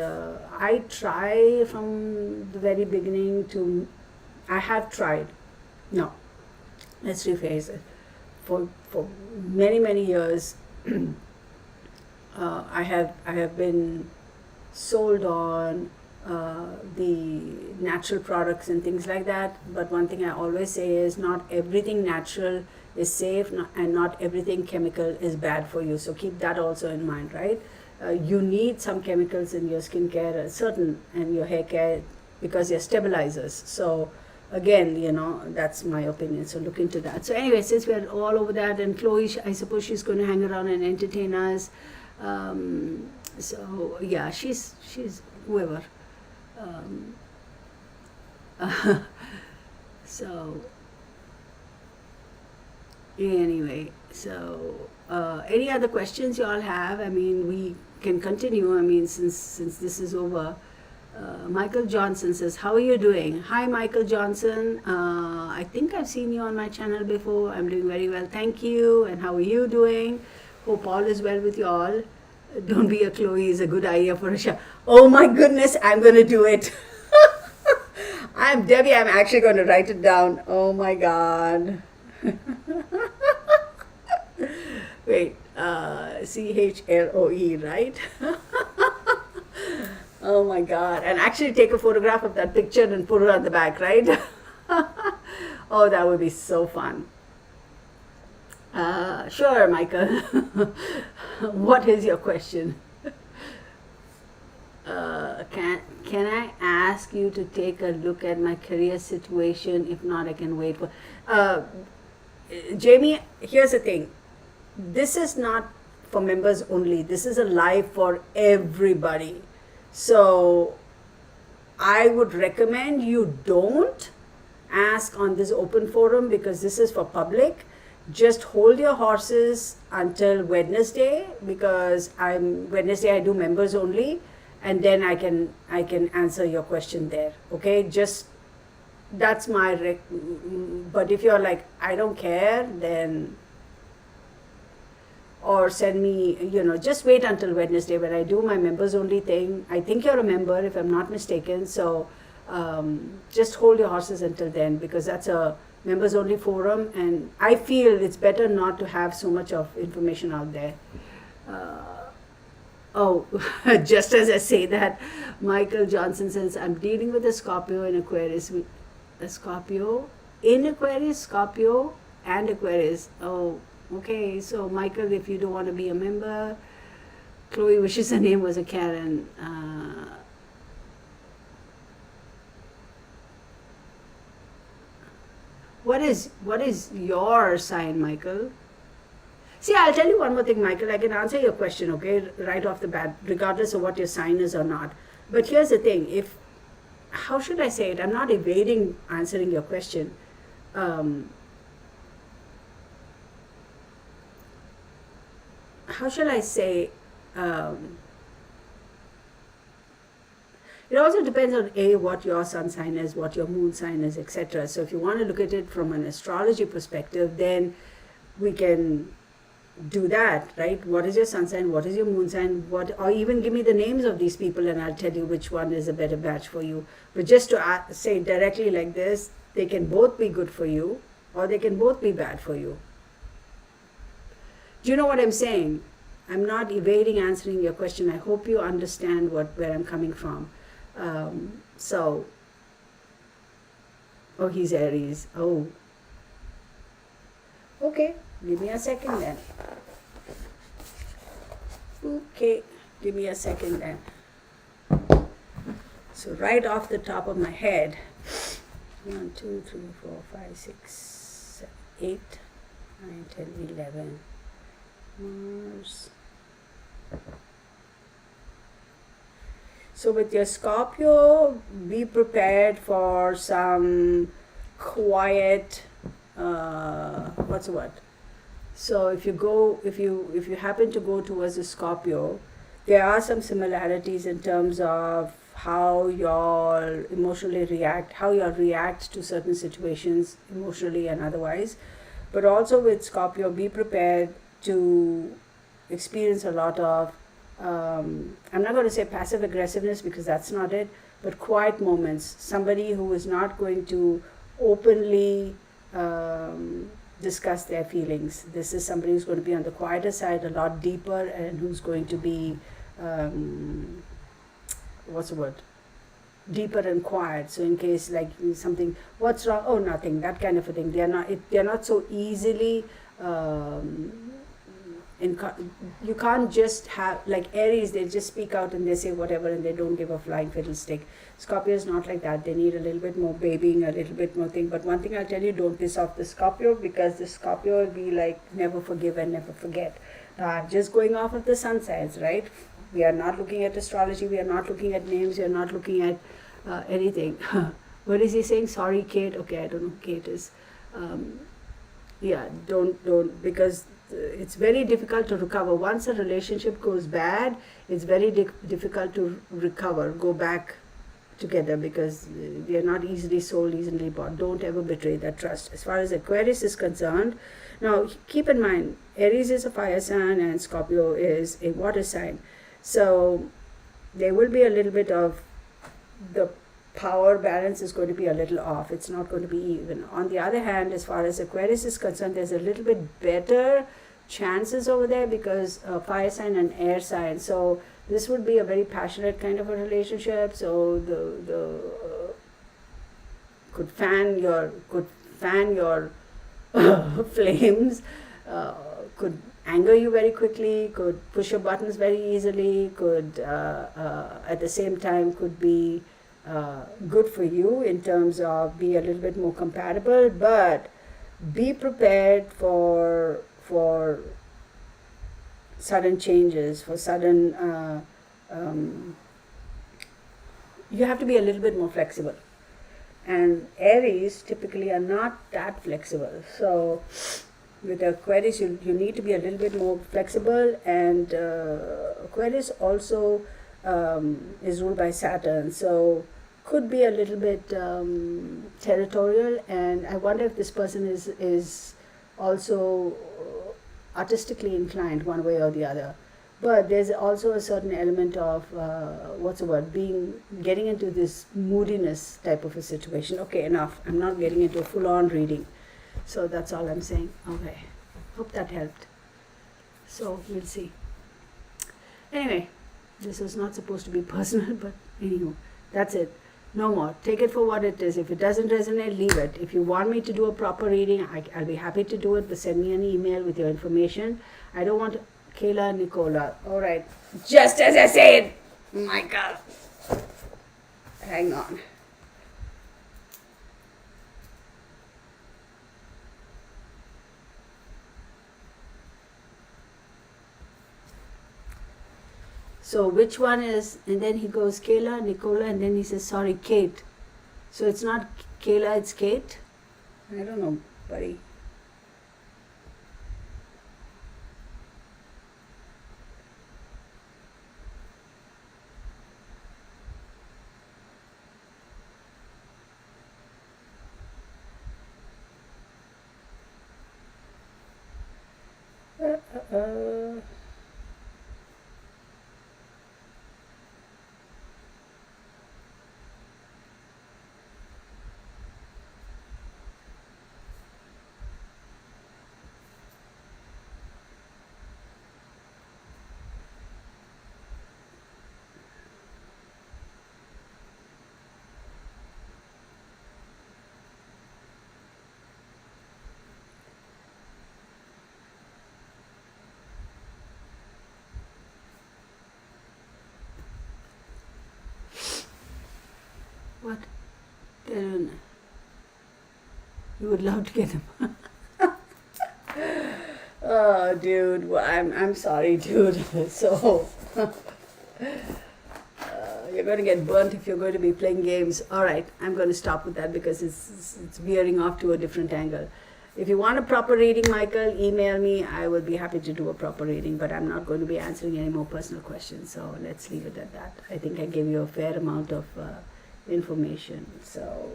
I try from the very beginning to. I have tried. No, let's rephrase it. For many years, I have been sold on the natural products and things like that. But one thing I always say is not everything natural is safe, and not everything chemical is bad for you. So keep that also in mind, right? You need some chemicals in your skincare, certain, and your hair care because they're stabilizers. So again, that's my opinion. So look into that. So anyway, since we're all over that, and Chloe, I suppose she's going to hang around and entertain us. So yeah, she's whoever. So anyway, so any other questions you all have? I mean, we can continue. I mean, since this is over. Michael Johnson says, how are you doing? Hi, Michael Johnson. I think I've seen you on my channel before. I'm doing very well, thank you. And how are you doing? Hope all is well with you all. Don't be a Chloe is a good idea for a show. Oh my goodness, I'm going to do it. I'm Debbie. I'm actually going to write it down. Oh my God. Wait, CHLOE, right? Oh my God. And actually take a photograph of that picture and put it on the back, right? Oh, that would be so fun. Sure, Michael. What is your question? Can I ask you to take a look at my career situation? If not, I can wait for... Jamie, here's the thing. This is not for members only. This is a live for everybody. So I would recommend you don't ask on this open forum because this is for public. Just hold your horses until Wednesday, because Wednesday I do members only, and then I can answer your question there. Okay, just that's my but if you're like, I don't care, then, or send me, just wait until Wednesday when I do my members only thing. I think you're a member if I'm not mistaken. So just hold your horses until then, because that's a members only forum, and I feel it's better not to have so much of information out there. Just as I say that, Michael Johnson says, I'm dealing with a Scorpio in Aquarius. A Scorpio in Aquarius, Scorpio and Aquarius. Oh, okay. So Michael, if you don't want to be a member, Chloe wishes her name was a Karen. What is your sign, Michael? See, I'll tell you one more thing, Michael. I can answer your question, okay, right off the bat, regardless of what your sign is or not. But here's the thing. How should I say it? I'm not evading answering your question. How shall I say? It also depends on what your sun sign is, what your moon sign is, etc. So if you want to look at it from an astrology perspective, then we can do that, right? What is your sun sign? What is your moon sign? Or even give me the names of these people and I'll tell you which one is a better match for you. But just to say directly like this, they can both be good for you or they can both be bad for you. Do you know what I'm saying? I'm not evading answering your question. I hope you understand where I'm coming from. He's Aries. Oh. Okay, give me a second then. Okay, give me a second then. So right off the top of my head, 1, 2, 3, 4, 5, 6, 7, 8, 9, 10, 11. Mars. So with your Scorpio, be prepared for some quiet, So if you happen to go towards a Scorpio, there are some similarities in terms of how you'll emotionally react, how you'll react to certain situations emotionally and otherwise. But also with Scorpio, be prepared to experience a lot of, I'm not going to say passive aggressiveness because that's not it, but quiet moments. Somebody who is not going to openly discuss their feelings. This is somebody who's going to be on the quieter side, a lot deeper, and who's going to be, what's the word? Deeper and quiet. So in case like something, what's wrong? Oh, nothing. That kind of a thing. They're not so easily. You can't just have like Aries. They just speak out and they say whatever, and they don't give a flying fiddlestick. Scorpio is not like that. They need a little bit more babying, a little bit more thing. But one thing I'll tell you: don't piss off the Scorpio, because the Scorpio will be like never forgive and never forget. Just going off of the sun signs, right? We are not looking at astrology. We are not looking at names. We are not looking at anything. What is he saying? Sorry, Kate. Okay, I don't know who Kate is. Yeah, don't, because it's very difficult to recover. Once a relationship goes bad, it's very difficult to recover, go back together, because they are not easily sold, easily bought. Don't ever betray that trust. As far as Aquarius is concerned, now keep in mind, Aries is a fire sign and Scorpio is a water sign. So there will be a little bit of the power balance is going to be a little off. It's not going to be even. On the other hand, as far as Aquarius is concerned, there's a little bit better chances over there, because fire sign and air sign. So this would be a very passionate kind of a relationship. So the could fan your flames, could anger you very quickly, could push your buttons very easily, could at the same time could be good for you in terms of be a little bit more compatible. But be prepared for sudden changes, for sudden you have to be a little bit more flexible, and Aries typically are not that flexible. So with Aquarius, you need to be a little bit more flexible. And Aquarius also is ruled by Saturn, so could be a little bit territorial. And I wonder if this person is also artistically inclined one way or the other. But there's also a certain element of getting into this moodiness type of a situation. Okay, enough. I'm not getting into a full-on reading. So that's all I'm saying. Okay, hope that helped. So we'll see. Anyway, this was not supposed to be personal, but anyway, that's it. No more. Take it for what it is. If it doesn't resonate, leave it. If you want me to do a proper reading, I'll be happy to do it, but send me an email with your information. I don't want Kayla, Nicola. All right. Just as I said. My God. Hang on. So which one is, and then he goes Kayla, Nicola, and then he says, sorry, Kate. So it's not Kayla, it's Kate? I don't know, buddy. What? You would love to get him. Oh, dude. Well, I'm sorry, dude. So you're going to get burnt if you're going to be playing games. All right, I'm going to stop with that because it's veering off to a different angle. If you want a proper reading, Michael, email me. I will be happy to do a proper reading, but I'm not going to be answering any more personal questions. So let's leave it at that. I think I gave you a fair amount of information. So,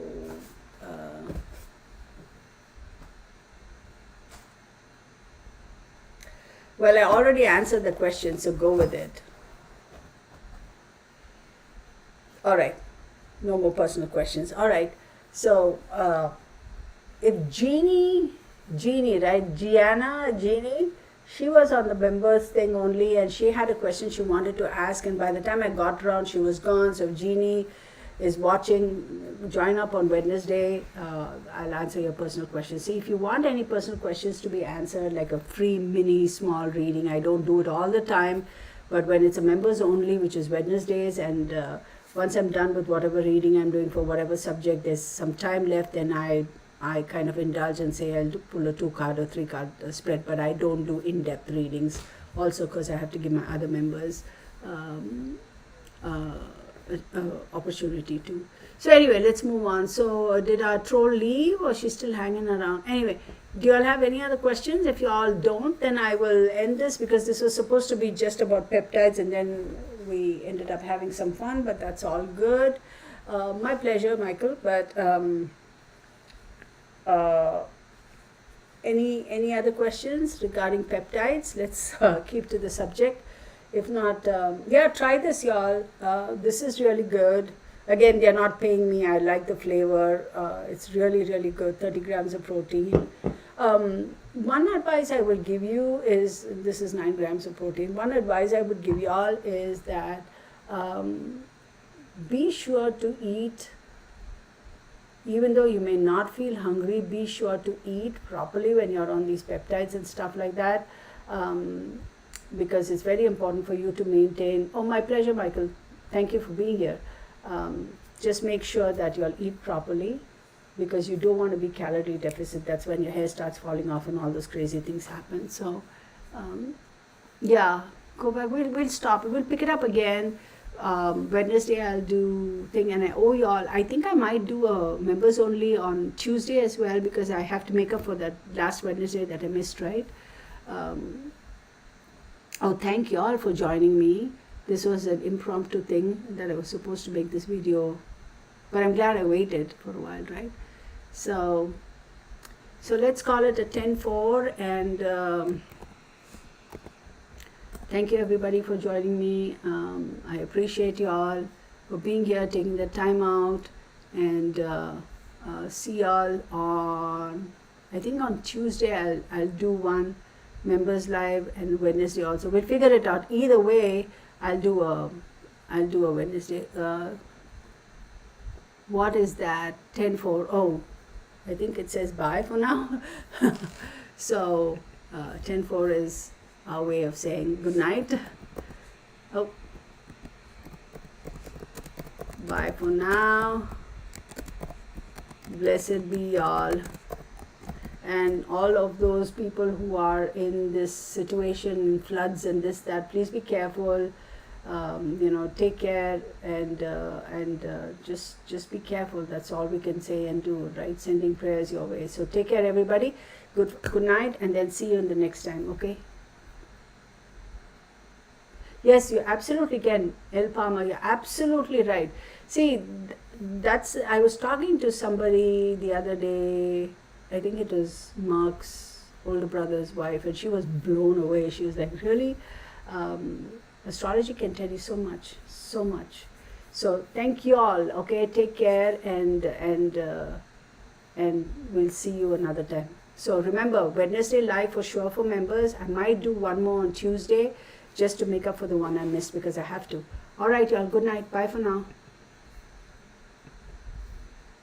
well, I already answered the question, so go with it. All right. No more personal questions. All right. So, if Jeannie, right? Jeannie, she was on the members thing only, and she had a question she wanted to ask, and by the time I got around, she was gone. So if Jeannie is watching, join up on Wednesday. I'll answer your personal questions. See, if you want any personal questions to be answered, like a free mini small reading, I don't do it all the time, but when it's a members only, which is Wednesdays, and once I'm done with whatever reading I'm doing for whatever subject, there's some time left, then I kind of indulge and say I'll pull a 2-card or 3-card spread, but I don't do in-depth readings, also because I have to give my other members opportunity to. So anyway, let's move on. So did our troll leave, or she's still hanging around? Anyway, do you all have any other questions? If you all don't, then I will end this, because this was supposed to be just about peptides, and then we ended up having some fun, but that's all good. My pleasure, Michael. But any other questions regarding peptides? Let's keep to the subject. If not, yeah, try this, y'all. This is really good. Again, they're not paying me. I like the flavor. It's really, really good. 30 grams of protein. One advice I will give you is, this is 9 grams of protein. One advice I would give y'all is that be sure to eat, even though you may not feel hungry, be sure to eat properly when you're on these peptides and stuff like that. Because it's very important for you to maintain. Oh, my pleasure, Michael. Thank you for being here. Just make sure that you'll eat properly, because you don't want to be calorie deficit. That's when your hair starts falling off and all those crazy things happen. So, yeah, go back. We'll stop. We'll pick it up again. Wednesday I'll do thing, and I owe y'all. I think I might do a members only on Tuesday as well, because I have to make up for that last Wednesday that I missed, right? Oh, thank you all for joining me. This was an impromptu thing that I was supposed to make this video, but I'm glad I waited for a while, right? So let's call it a 10-4, and thank you everybody for joining me. I appreciate you all for being here, taking the time out, and see y'all on, I think on Tuesday I'll do one members live, and Wednesday also. We'll figure it out. Either way, I'll do a Wednesday. What is that? 10-4. Oh, I think it says bye for now. So 10-4 is our way of saying good night. Oh, bye for now. Blessed be y'all. And all of those people who are in this situation, floods and this, that, please be careful. Take care, and just be careful. That's all we can say and do, right? Sending prayers your way. So take care, everybody. Good night, and then see you in the next time, okay? Yes, you absolutely can, El Palma. You're absolutely right. See, I was talking to somebody the other day. I think it was Mark's older brother's wife, and she was blown away. She was like, really? Astrology can tell you so much, so much. So thank you all, okay? Take care, and we'll see you another time. So remember, Wednesday live for sure for members. I might do one more on Tuesday, just to make up for the one I missed, because I have to. All right, y'all. Good night. Bye for now.